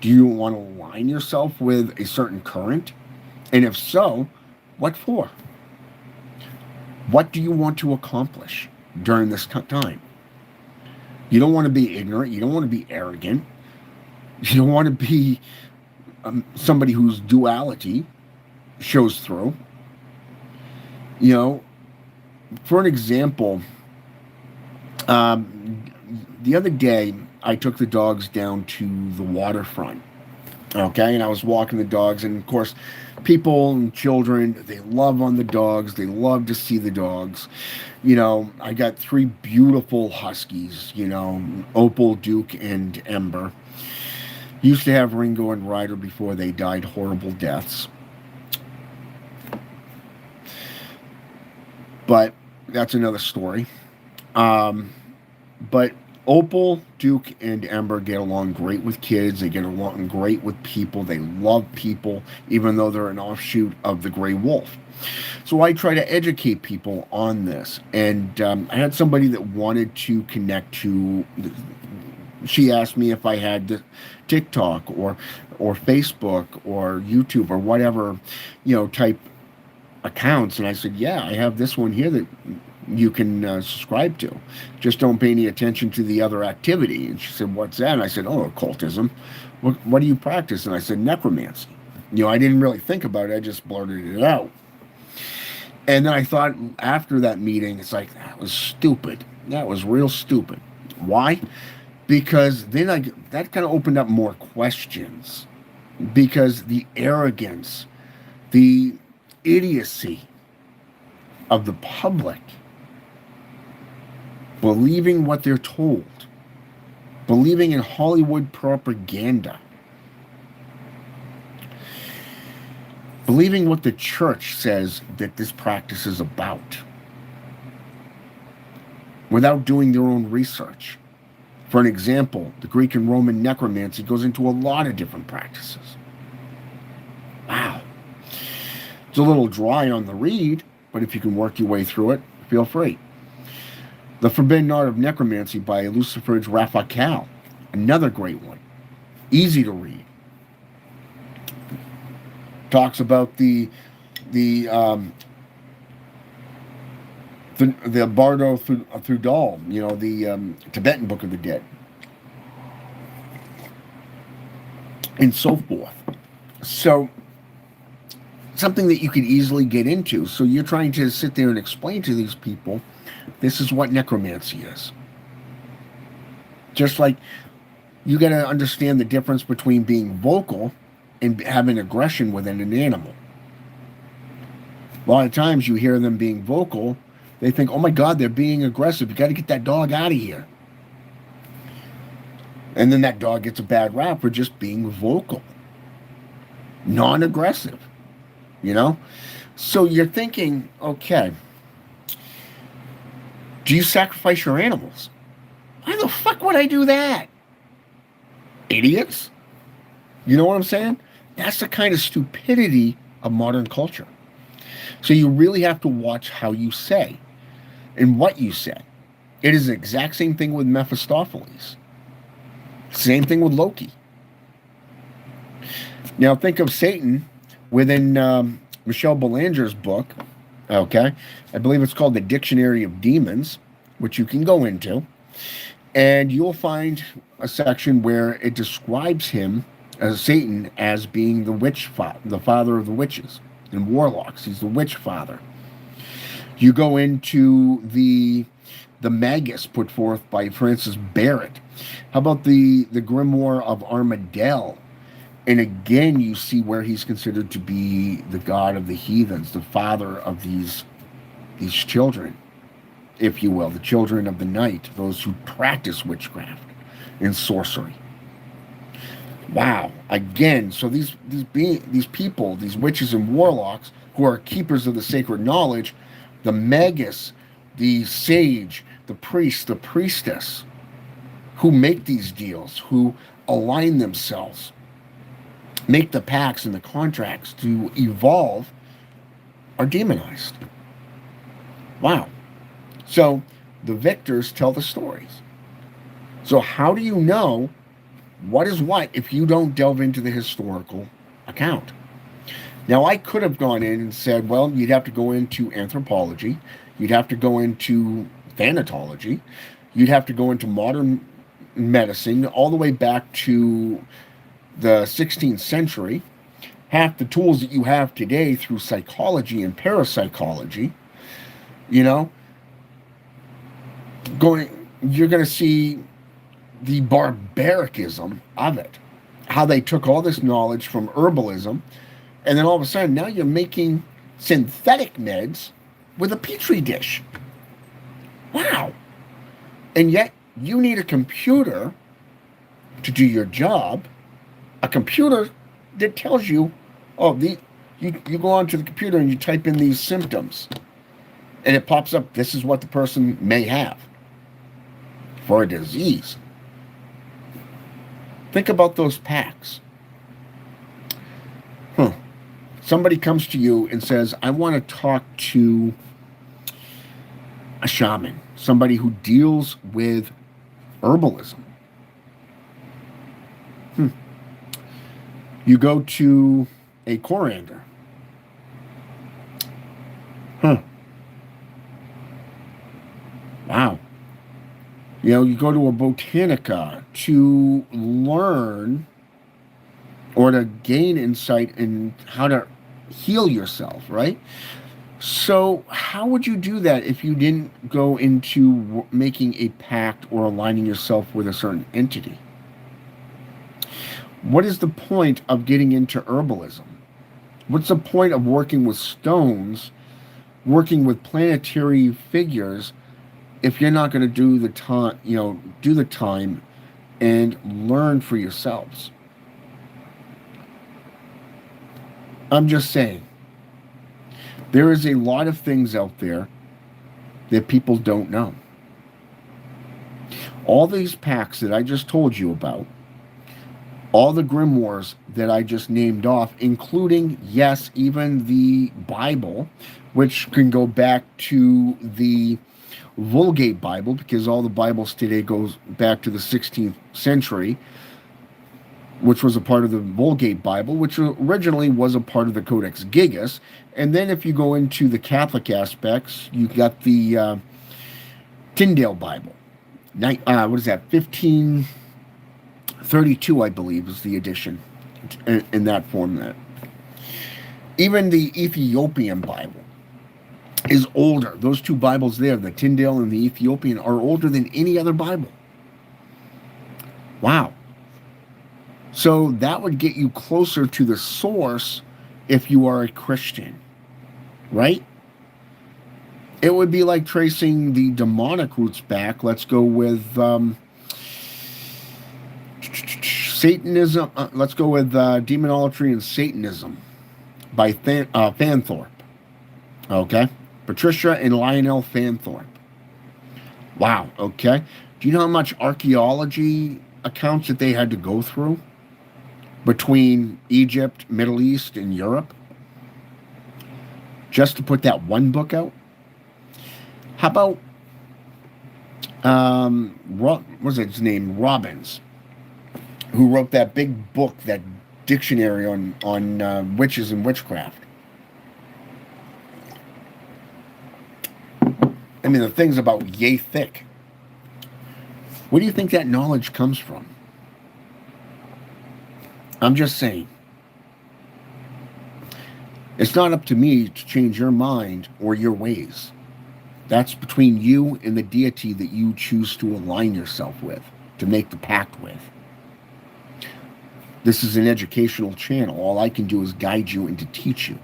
Do you want to align yourself with a certain current? And if so, what for? What do you want to accomplish during this time? You don't want to be ignorant. You don't want to be arrogant. You don't want to be somebody whose duality shows through. You know, for an example, the other day I took the dogs down to the waterfront. Okay, and I was walking the dogs, and of course, people and children, they love on the dogs. They love to see the dogs. You know, I got 3 beautiful huskies, you know, Opal, Duke, and Ember. Used to have Ringo and Ryder before they died horrible deaths. But that's another story. But Opal, Duke, and Ember get along great with kids. They get along great with people. They love people, even though they're an offshoot of the gray wolf. So I try to educate people on this. And I had somebody that wanted to connect to. She asked me if I had the TikTok or Facebook or YouTube or whatever, you know, type accounts. And I said, yeah, I have this one here that you can subscribe to. Just don't pay any attention to the other activity. And she said, what's that? And I said, oh, occultism. What do you practice? And I said, necromancy. You know, I didn't really think about it. I just blurted it out. And then I thought after that meeting, it's like, that was stupid. That was real stupid. Why? Because then that kind of opened up more questions. Because the arrogance, the idiocy of the public, believing what they're told, believing in Hollywood propaganda, believing what the church says that this practice is about, without doing their own research. For an example, the Greek and Roman necromancy goes into a lot of different practices. Wow. It's a little dry on the read, but if you can work your way through it, feel free. The Forbidden Art of Necromancy by Lucifer Raphael, another great one. Easy to read. Talks about the Bardo Thudal, you know, the Tibetan Book of the Dead, and so forth. So something that you could easily get into. So you're trying to sit there and explain to these people, this is what necromancy is. Just like you got to understand the difference between being vocal and having aggression within an animal. A lot of times you hear them being vocal, they think, oh my God, they're being aggressive. You got to get that dog out of here. And then that dog gets a bad rap for just being vocal, non-aggressive, you know? So you're thinking, okay, do you sacrifice your animals? Why the fuck would I do that? Idiots? You know what I'm saying? That's the kind of stupidity of modern culture. So you really have to watch how you say and what you say. It is the exact same thing with Mephistopheles. Same thing with Loki. Now think of Satan within Michelle Belanger's book. Okay, I believe it's called The Dictionary of Demons, which you can go into, and you'll find a section where it describes him as Satan as being the witch, the father of the witches and warlocks. He's the witch father. You go into the Magus put forth by Francis Barrett. How about the Grimoire of Armadale? And again, you see where he's considered to be the god of the heathens, the father of these children, if you will, the children of the night, those who practice witchcraft and sorcery. Wow. Again, so these people, these witches and warlocks who are keepers of the sacred knowledge, the magus, the sage, the priest, the priestess, who make these deals, who align themselves, make the pacts and the contracts to evolve, are demonized. Wow. So the victors tell the stories. So how do you know what is what if you don't delve into the historical account? Now, I could have gone in and said, well, you'd have to go into anthropology, you'd have to go into thanatology, you'd have to go into modern medicine all the way back to the 16th century. Half the tools that you have today through psychology and parapsychology, you know, you're going to see the barbaricism of it. How they took all this knowledge from herbalism, and then all of a sudden now you're making synthetic meds with a petri dish. Wow. And yet you need a computer to do your job, a computer that tells you, oh, you go onto the computer and you type in these symptoms, and it pops up, this is what the person may have for a disease. Think about those packs. Somebody comes to you and says, I want to talk to a shaman, somebody who deals with herbalism. You go to a coriander. Wow. You go to a botanica to learn or to gain insight in how to heal yourself, right? So, how would you do that if you didn't go into making a pact or aligning yourself with a certain entity? What is the point of getting into herbalism? What's the point of working with stones, working with planetary figures, if you're not going to do the time, do the time and learn for yourselves? I'm just saying, there is a lot of things out there that people don't know. All these packs that I just told you about, all the grimoires that I just named off, including, yes, even the Bible, which can go back to the Vulgate Bible, because all the Bibles today goes back to the 16th century, which was a part of the Vulgate Bible, which originally was a part of the Codex Gigas. And then if you go into the Catholic aspects, you got the Tyndale Bible. What is that? 1532, I believe, is the edition in that format. Even the Ethiopian Bible is older. Those two Bibles there, the Tyndale and the Ethiopian, are older than any other Bible. Wow. So that would get you closer to the source if you are a Christian, right? It would be like tracing the demonic roots back. Let's go with Satanism. Let's go with Demonolatry and Satanism by Fanthorpe. Okay? Patricia and Lionel Fanthorpe. Wow, okay. Do you know how much archaeology accounts that they had to go through between Egypt, Middle East, and Europe just to put that one book out? How about what was his name? Robbins, who wrote that big book, that dictionary on witches and witchcraft. I mean, the thing's about yay thick. Where do you think that knowledge comes from? I'm just saying. It's not up to me to change your mind or your ways. That's between you and the deity that you choose to align yourself with, to make the pact with. This is an educational channel. All I can do is guide you and to teach you.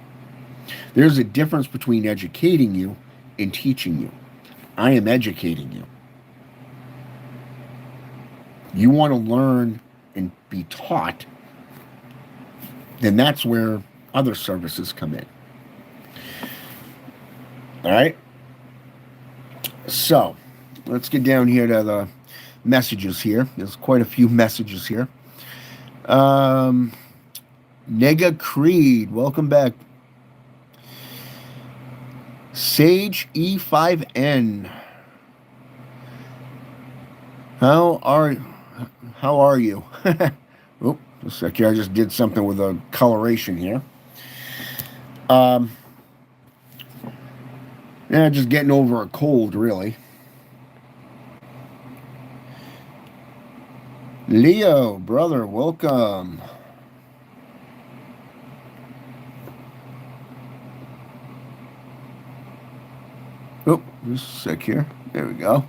There's a difference between educating you and teaching you. I am educating you. You want to learn and be taught, then that's where other services come in. All right. So let's get down here to the messages here. There's quite a few messages here. Nega Creed, welcome back. Sage E5N. How are you? Oh, just a sec here. I just did something with a coloration here. Yeah, just getting over a cold, really. Leo, brother, welcome. Oh, just a sec here. There we go.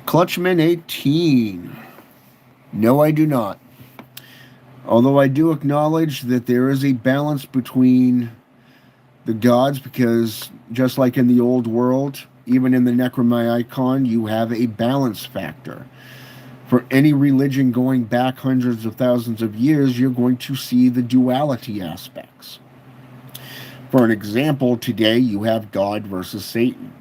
Clutchman 18. No, I do not. Although I do acknowledge that there is a balance between the gods, because just like in the old world, even in the Necromaicon, you have a balance factor. For any religion going back hundreds of thousands of years, you're going to see the duality aspects. For an example, today you have God versus Satan.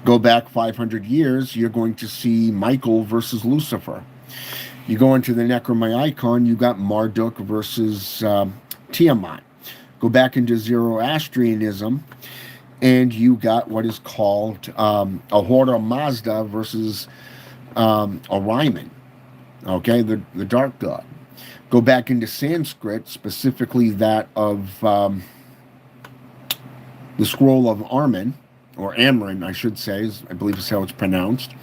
Go back 500 years, you're going to see Michael versus Lucifer. You go into the Necromaicon, you got Marduk versus Tiamat. Go back into Zoroastrianism, and you got what is called Ahura Mazda versus Orion, okay, the dark god. Go back into Sanskrit, specifically that of the scroll of Armin, or Amrin, I should say, I believe is how it's pronounced.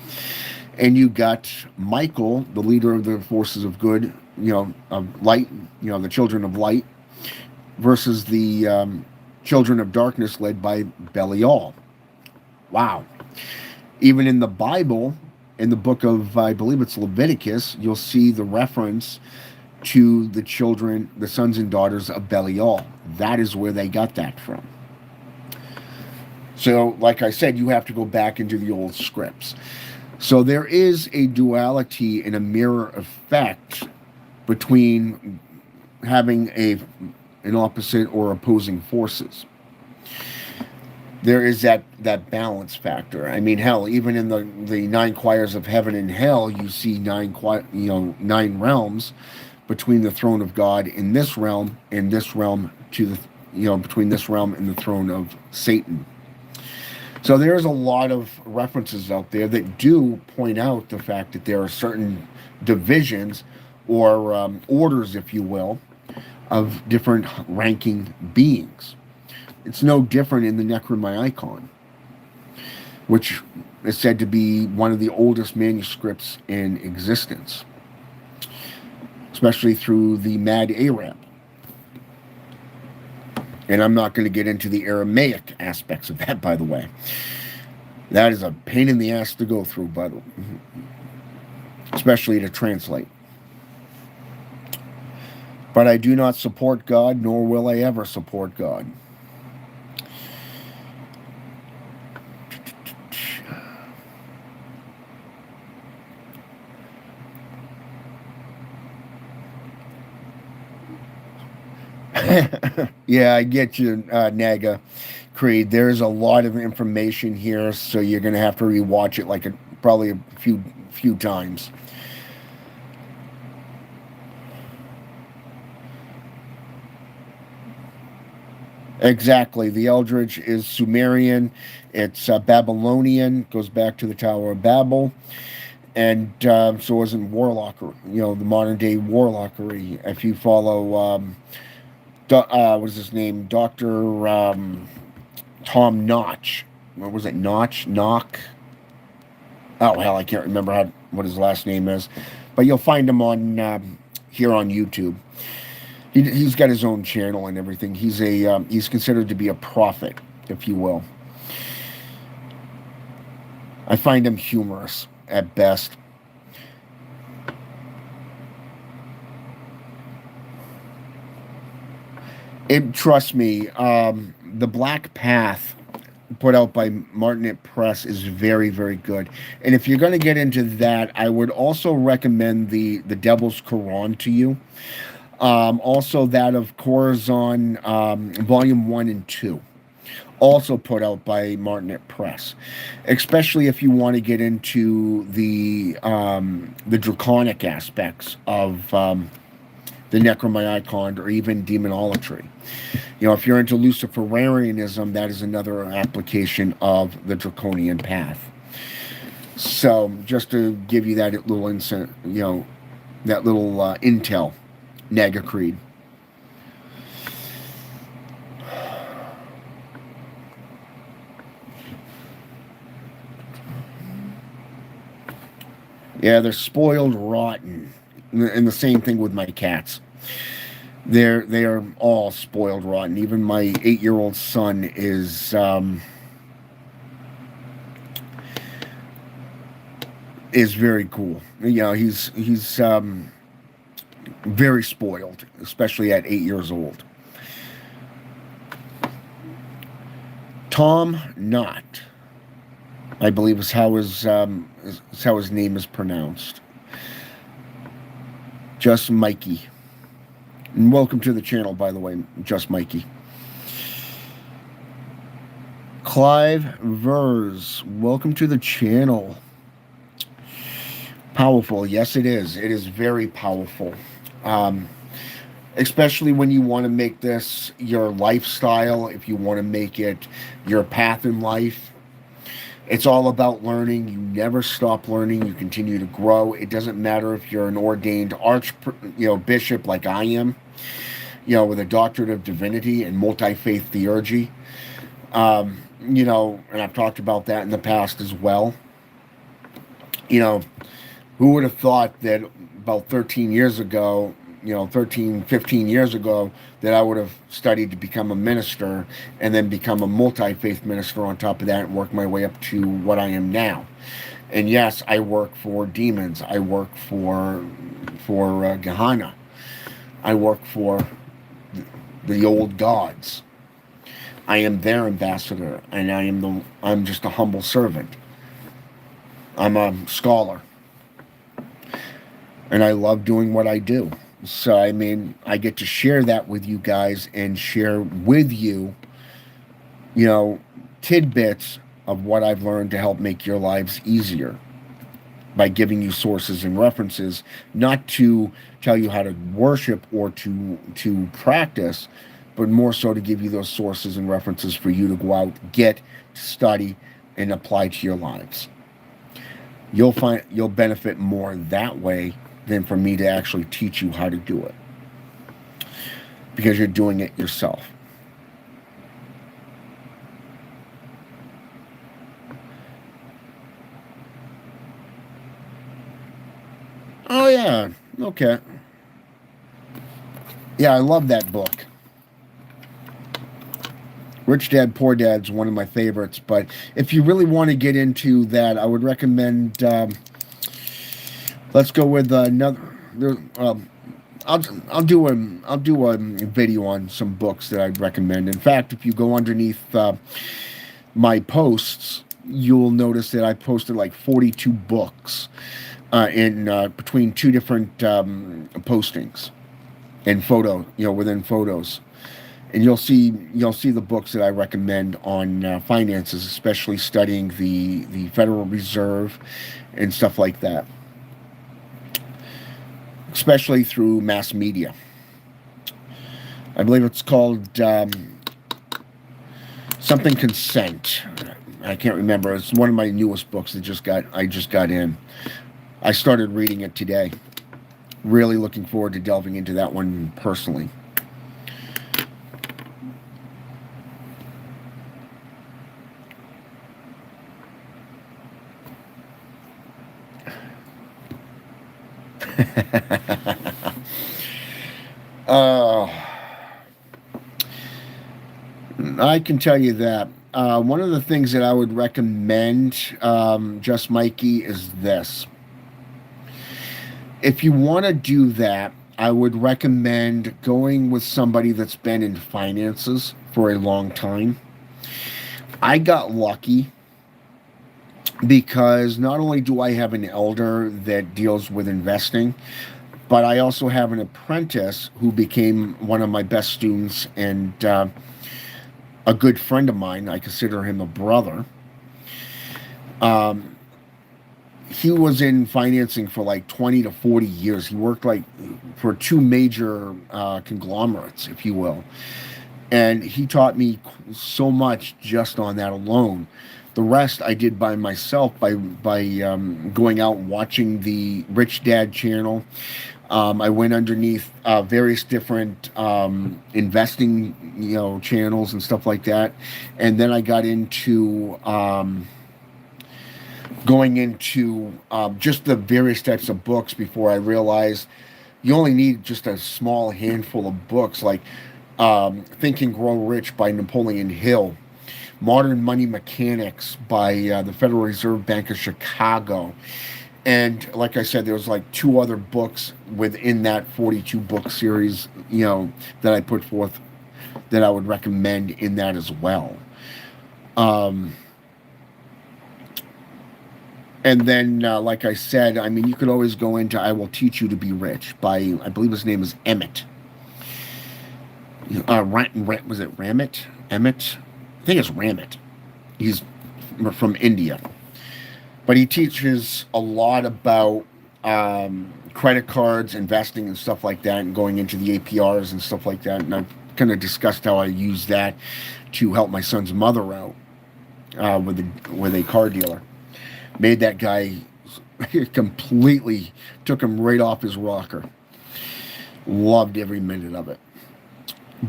And you got Michael, the leader of the forces of good, of light, the children of light, versus the children of darkness led by Belial. Wow. Even in the Bible, in the book of, I believe it's Leviticus, you'll see the reference to the children, the sons and daughters of Belial. That is where they got that from. So, like I said, you have to go back into the old scripts. So there is a duality and a mirror effect between having an opposite or opposing forces. There is that balance factor. I mean, hell, even in the 9 choirs of heaven and hell, you see 9 realms between the throne of God in this realm and this realm to the between this realm and the throne of Satan. So there's a lot of references out there that do point out the fact that there are certain divisions or orders, if you will, of different ranking beings. It's no different in the Necromaicon, which is said to be one of the oldest manuscripts in existence, especially through the Mad Arab. And I'm not going to get into the Aramaic aspects of that, by the way. That is a pain in the ass to go through, by the way, especially to translate. But I do not support God, nor will I ever support God. Yeah, I get you, Naga Creed. There's a lot of information here, so you're going to have to rewatch it probably a few times. Exactly. The Eldritch is Sumerian. It's Babylonian. Goes back to the Tower of Babel. And so isn't Warlockery, the modern day Warlockery. If you follow, what is his name? Dr. Tom Notch. What was it? Knock? Oh, hell, I can't remember what his last name is. But you'll find him on here on YouTube. He's got his own channel and everything. He's considered to be a prophet, if you will. I find him humorous at best. Trust me, the Black Path put out by Martinet Press is very, very good. And if you're going to get into that, I would also recommend the Devil's Quran to you. Also, that of Corazon, Volume 1 and 2, also put out by Martinet Press, especially if you want to get into the draconic aspects of the Necronomicon or even demonolatry. You know, if you're into Luciferianism, that is another application of the draconian path. So, just to give you that little that little intel, Naga Creed. Yeah, they're spoiled rotten. And the same thing with my cats. They are all spoiled rotten. Even my 8-year-old son is very cool. You know, he's very spoiled, especially at 8 years old. Tom Knott, I believe, is how his name is pronounced. Just Mikey. And welcome to the channel, by the way, Just Mikey. Clive Vers, welcome to the channel. Powerful, yes, it is. It is very powerful. Especially when you want to make this your lifestyle, if you want to make it your path in life. It's all about learning. You never stop learning. You continue to grow. It doesn't matter if you're an ordained bishop like I am, with a doctorate of divinity and multi-faith theurgy. And I've talked about that in the past as well. Who would have thought that about 15 years ago, that I would have studied to become a minister and then become a multi-faith minister on top of that and work my way up to what I am now. And yes, I work for demons. I work for Gehenna. I work for the old gods. I am their ambassador, and I'm just a humble servant. I'm a scholar. And I love doing what I do. So, I get to share that with you guys and share with you, tidbits of what I've learned to help make your lives easier by giving you sources and references, not to tell you how to worship or to practice, but more so to give you those sources and references for you to go out, get, study, and apply to your lives. You'll benefit more that way than for me to actually teach you how to do it, because you're doing it yourself. Oh yeah, okay. Yeah, I love that book. Rich Dad, Poor Dad's one of my favorites, but if you really want to get into that, I would recommend let's go with another. I'll do a video on some books that I'd recommend. In fact, if you go underneath my posts, you'll notice that I posted like 42 books in between two different postings and within photos. And you'll see the books that I recommend on finances, especially studying the Federal Reserve and stuff like that, especially through mass media. I believe it's called something Consent. I can't remember. It's one of my newest books that I just got in. I started reading it today. Really looking forward to delving into that one personally. I can tell you that one of the things that I would recommend, Just Mikey, is this. If you want to do that, I would recommend going with somebody that's been in finances for a long time. I got lucky because not only do I have an elder that deals with investing, but I also have an apprentice who became one of my best students and a good friend of mine. I consider him a brother. Um, he was in financing for like 20 to 40 years. He worked like for two major conglomerates, if you will. And he taught me so much just on that alone. The rest I did by myself by going out and watching the Rich Dad channel. I went underneath various different investing, channels and stuff like that, and then I got into going into just the various types of books before I realized you only need just a small handful of books like Think and Grow Rich by Napoleon Hill, Modern Money Mechanics by the Federal Reserve Bank of Chicago. And like I said, there was like two other books within that 42 book series, that I put forth that I would recommend in that as well. And then, like I said, I mean, you could always go into I Will Teach You to Be Rich by, I believe his name is Emmett. Was it Ramit? Emmett? I think it's Ramit. He's from India. But he teaches a lot about credit cards, investing, and stuff like that, and going into the APRs and stuff like that. And I've kind of discussed how I use that to help my son's mother out with a car dealer. Made that guy completely, took him right off his rocker. Loved every minute of it.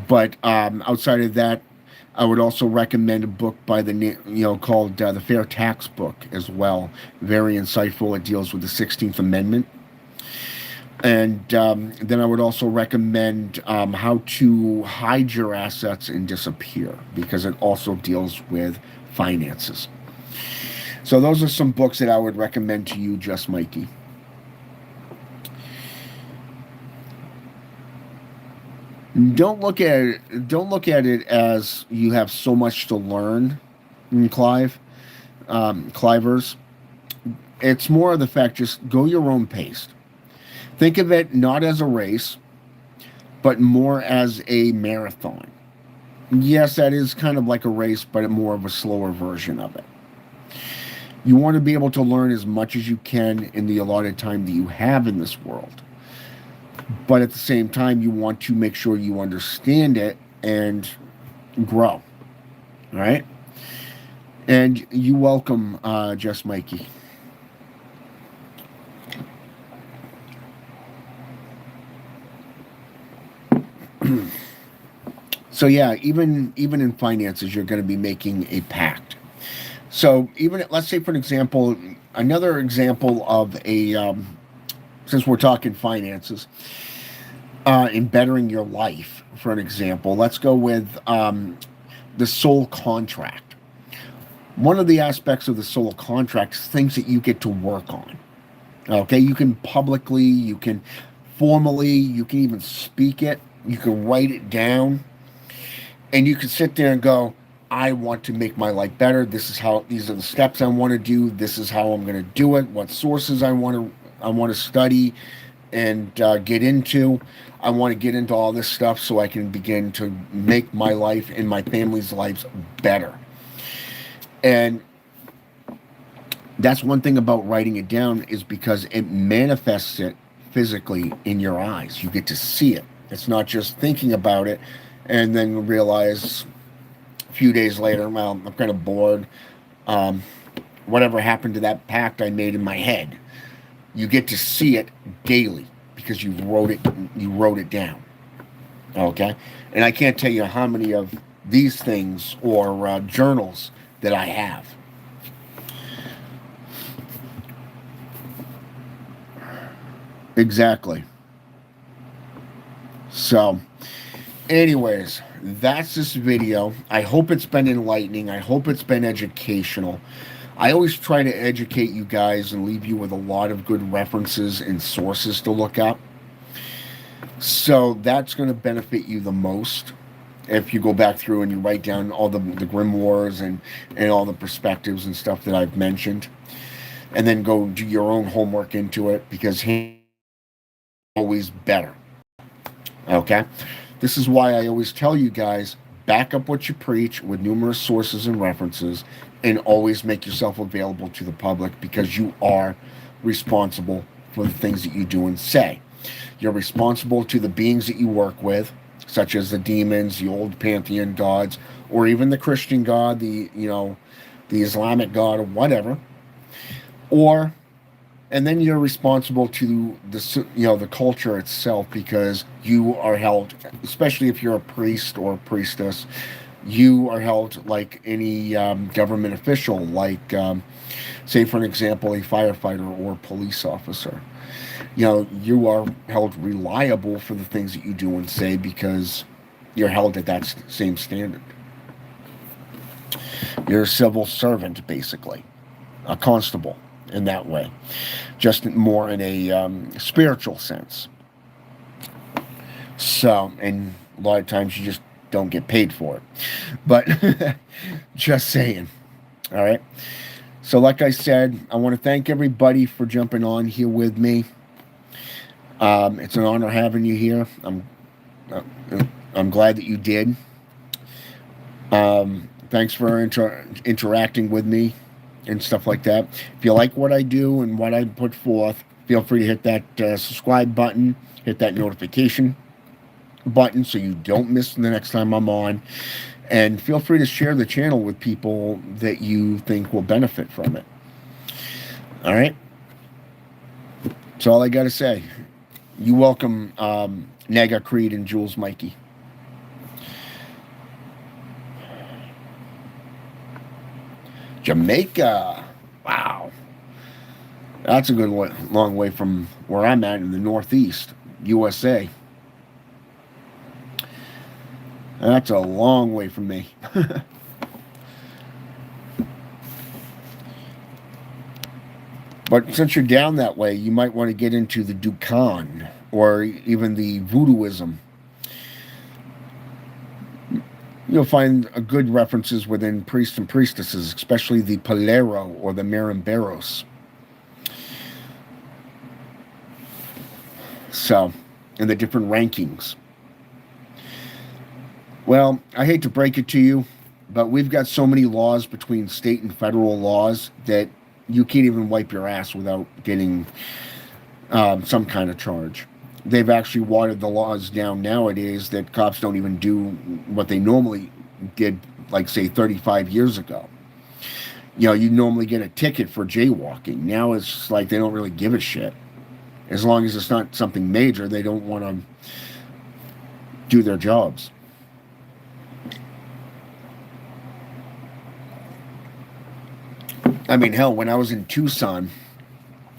But outside of that, I would also recommend a book by called The Fair Tax Book as well. Very insightful. It deals with the 16th Amendment. And then I would also recommend How to Hide Your Assets and Disappear, because it also deals with finances. So those are some books that I would recommend to you, Just Mikey. Don't look at it as you have so much to learn, Clivers. It's more of the fact, just go your own pace. Think of it not as a race, but more as a marathon. Yes, that is kind of like a race, but more of a slower version of it. You want to be able to learn as much as you can in the allotted time that you have in this world. But at the same time, you want to make sure you understand it and grow. All right? And you welcome, Just Mikey. So yeah, even in finances, you're going to be making a pact. So even let's say, for an example, another example of since we're talking finances, in bettering your life, for an example, let's go with the soul contract. One of the aspects of the soul contract is things that you get to work on. Okay, you can publicly, you can formally, you can even speak it, you can write it down, and you can sit there and go, I want to make my life better. These are the steps I want to do. This is how I'm going to do it. What sources I want to study and get into. I want to get into all this stuff so I can begin to make my life and my family's lives better. And that's one thing about writing it down, is because it manifests it physically in your eyes. You get to see it. It's not just thinking about it and then realize a few days later, well, I'm kind of bored. Whatever happened to that pact I made in my head? You get to see it daily because you wrote it down. Okay? And I can't tell you how many of these things or journals that I have. Exactly. So, anyways, that's this video. I hope it's been enlightening. I hope it's been educational. I always try to educate you guys and leave you with a lot of good references and sources to look up. So that's going to benefit you the most. if you go back through and you write down all the grimoires and all the perspectives and stuff that I've mentioned, and then go do your own homework into it, because always better. Okay? This is why I always tell you guys, back up what you preach with numerous sources and references, and always make yourself available to the public, because you are responsible for the things that you do and say. You're responsible to the beings that you work with, such as the demons, the old pantheon gods, or even the Christian God, the Islamic God, or whatever. Or, and then you're responsible to the culture itself, because you are held, especially if you're a priest or a priestess, you are held like any government official, like say for an example, a firefighter or police officer. You are held reliable for the things that you do and say, because you're held at that same standard. You're a civil servant, basically, a constable in that way, just more in a spiritual sense. So, and a lot of times you just don't get paid for it. But just saying. All right. So, like I said, I want to thank everybody for jumping on here with me. It's an honor having you here. I'm glad that you did. Thanks for interacting with me and stuff like that. If you like what I do and what I put forth, feel free to hit that subscribe button, hit that notification button so you don't miss the next time I'm on. And feel free to share the channel with people that you think will benefit from it. All right? That's all I got to say. You welcome Nega Creed and Jules Mikey. Jamaica. Wow. That's a good long way from where I'm at in the Northeast, USA. That's a long way from me. But since you're down that way, you might want to get into the Dukan or even the Voodooism. You'll find good references within priests and priestesses, especially the Palero or the Marimberos. So, and the different rankings. Well, I hate to break it to you, but we've got so many laws between state and federal laws that you can't even wipe your ass without getting some kind of charge. They've actually watered the laws down nowadays, that cops don't even do what they normally did, like, say, 35 years ago. You normally get a ticket for jaywalking. Now it's just like they don't really give a shit. As long as it's not something major, they don't want to do their jobs. I mean, hell, when I was in Tucson,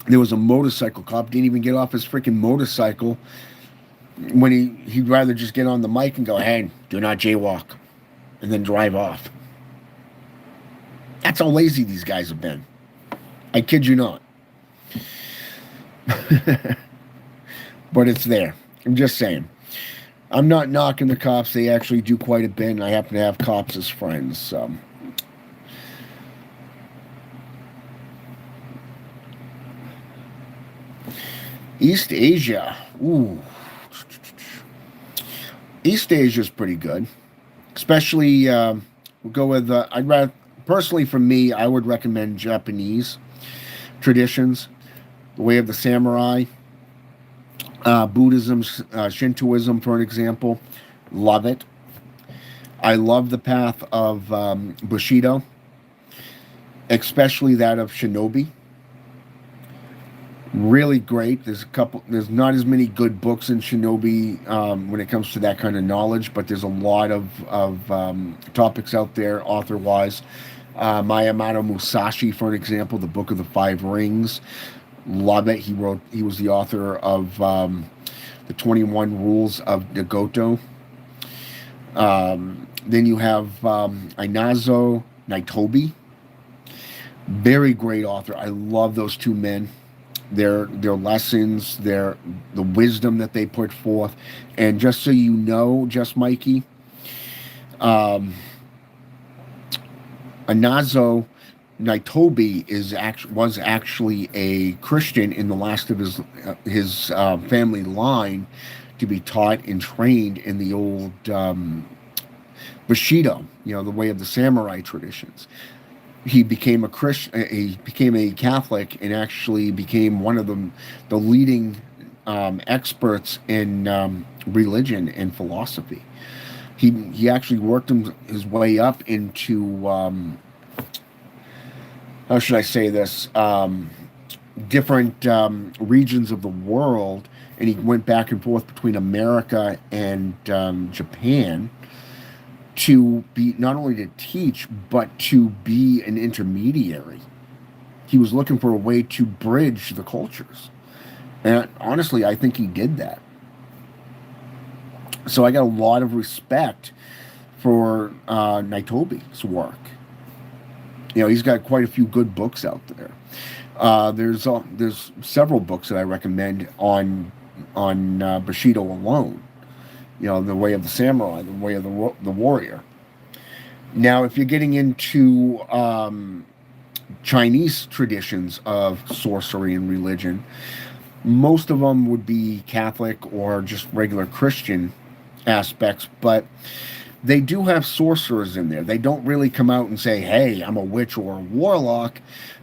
there was a motorcycle cop, didn't even get off his freaking motorcycle when he'd rather just get on the mic and go, "Hey, do not jaywalk," and then drive off. That's how lazy these guys have been. I kid you not. But it's there. I'm just saying. I'm not knocking the cops. They actually do quite a bit, and I happen to have cops as friends, so... East Asia. Ooh. East Asia is pretty good. Especially, we'll go with, I'd rather, personally for me, I would recommend Japanese traditions. The way of the samurai. Buddhism, Shintoism, for an example. Love it. I love the path of Bushido. Especially that of Shinobi. Really great. There's not as many good books in Shinobi when it comes to that kind of knowledge, but there's a lot of topics out there author-wise. Miyamoto Musashi, for an example, the Book of the Five Rings. Love it. He was the author of the 21 Rules of Nagoto. Then you have Inazo Naitobi. Very great author. I love those two men. Their lessons, the wisdom that they put forth. And just so you know, Just Mikey, Um, Anazo Naitobi was actually a Christian in the last of his family line to be taught and trained in the old Bushido, the way of the samurai traditions. He became a Christian. He became a Catholic and actually became one of the leading experts in religion and philosophy. He actually worked his way up into how should I say this, different regions of the world, and he went back and forth between America and Japan to be not only to teach but to be an intermediary. He was looking for a way to bridge the cultures, and honestly, I think he did that. So I got a lot of respect for Naitobi's work. He's got quite a few good books out there. There's several books that I recommend on Bushido alone. The way of the samurai, the way of the warrior. Now, if you're getting into Chinese traditions of sorcery and religion, most of them would be Catholic or just regular Christian aspects, but they do have sorcerers in there. They don't really come out and say, hey, I'm a witch or a warlock,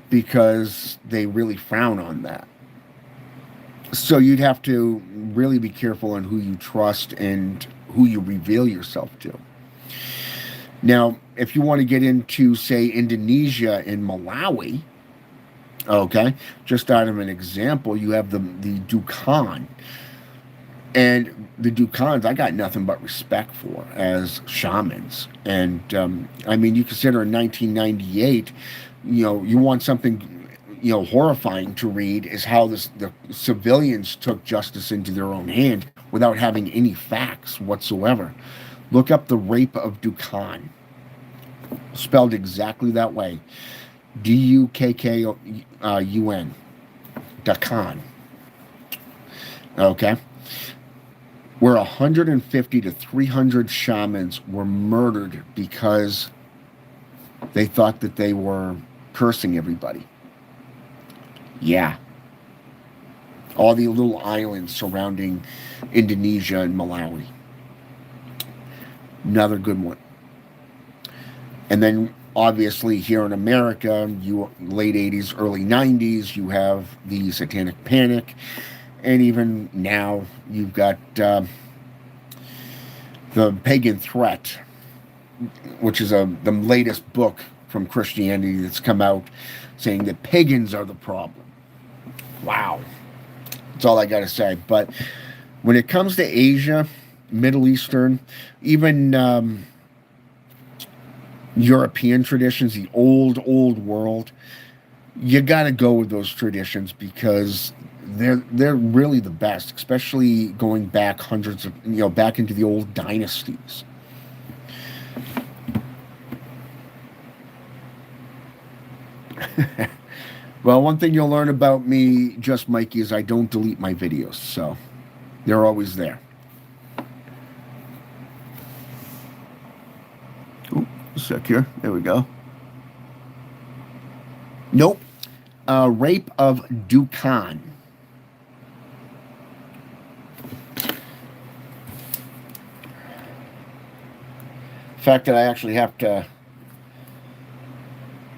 because they really frown on that. So you'd have to really be careful on who you trust and who you reveal yourself to. Now, if you want to get into, say, Indonesia and Malawi, okay, just out of an example, you have the Dukan. And the Dukans, I got nothing but respect for as shamans. And I mean, you consider in 1998, you want something, horrifying to read is how the civilians took justice into their own hand without having any facts whatsoever. Look up the rape of Dukan, spelled exactly that way, Dukkun, Dukan. Okay. Where 150 to 300 shamans were murdered because they thought that they were cursing everybody. Yeah. All the little islands surrounding Indonesia and Malawi. Another good one. And then obviously here in America, late 80s, early 90s, you have the Satanic Panic. And even now, you've got the Pagan Threat, which is the latest book from Christianity that's come out saying that pagans are the problem. Wow. That's all I got to say. But when it comes to Asia, Middle Eastern, even European traditions, the old world, you got to go with those traditions because they're really the best, especially going back hundreds of, back into the old dynasties. Well, one thing you'll learn about me, Just Mikey, is I don't delete my videos, so they're always there. Ooh, secure. There we go. Nope. Rape of Dukan. The fact that I actually have to...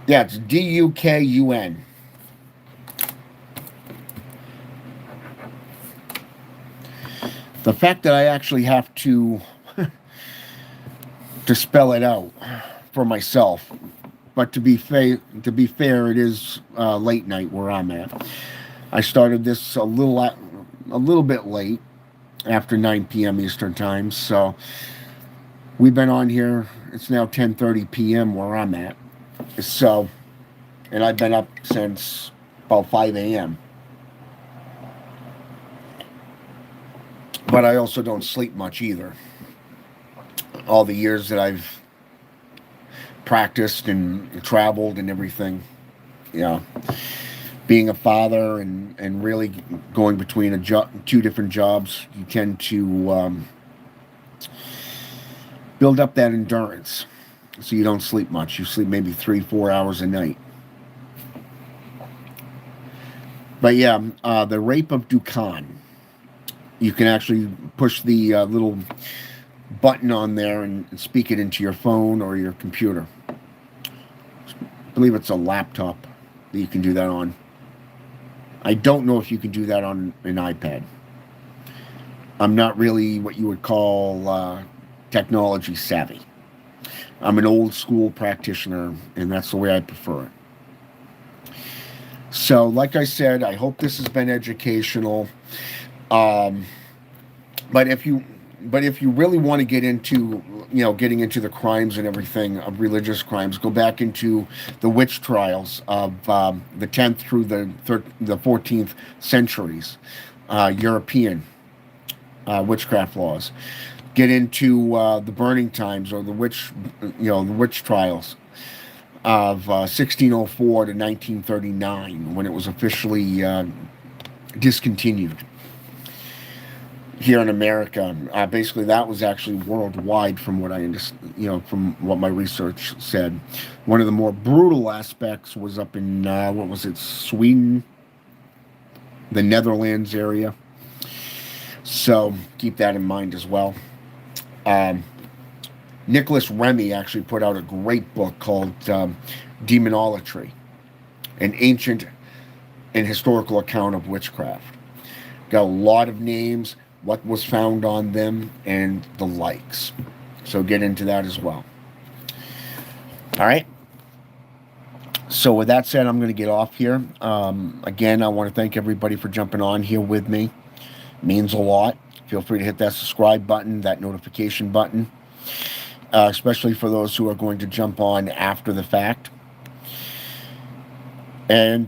Yeah, it's Dukun. The fact that I actually have to spell it out for myself. But to be fair, it is late night where I'm at. I started this a little bit late, after 9 p.m. Eastern time. So we've been on here. It's now 10:30 p.m. where I'm at. So, and I've been up since about 5 a.m. But I also don't sleep much either. All the years that I've practiced and traveled and everything, being a father and really going between two different jobs, you tend to build up that endurance so you don't sleep much. You sleep maybe 3-4 hours a night. But yeah, the Rape of Dukan. You can actually push the little button on there and speak it into your phone or your computer. I believe it's a laptop that you can do that on. I don't know if you can do that on an iPad. I'm not really what you would call technology savvy. I'm an old school practitioner, and that's the way I prefer it. So, like I said, I hope this has been educational. But if you really want to get into, getting into the crimes and everything of religious crimes, go back into the witch trials of the 10th through the 14th centuries, European witchcraft laws. Get into the burning times or the witch trials of 1604 to 1939, when it was officially discontinued here in America. Basically, that was actually worldwide, from what I understand, from what my research said. One of the more brutal aspects was up in Sweden, the Netherlands area. So keep that in mind as well. Nicholas Remy actually put out a great book called Demonolatry, an ancient and historical account of witchcraft. Got a lot of names, what was found on them, and the likes. So get into that as well. All right. So with that said, I'm going to get off here. Again, I want to thank everybody for jumping on here with me. It means a lot. Feel free to hit that subscribe button, that notification button, especially for those who are going to jump on after the fact. And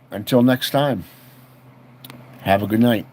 until next time, have a good night.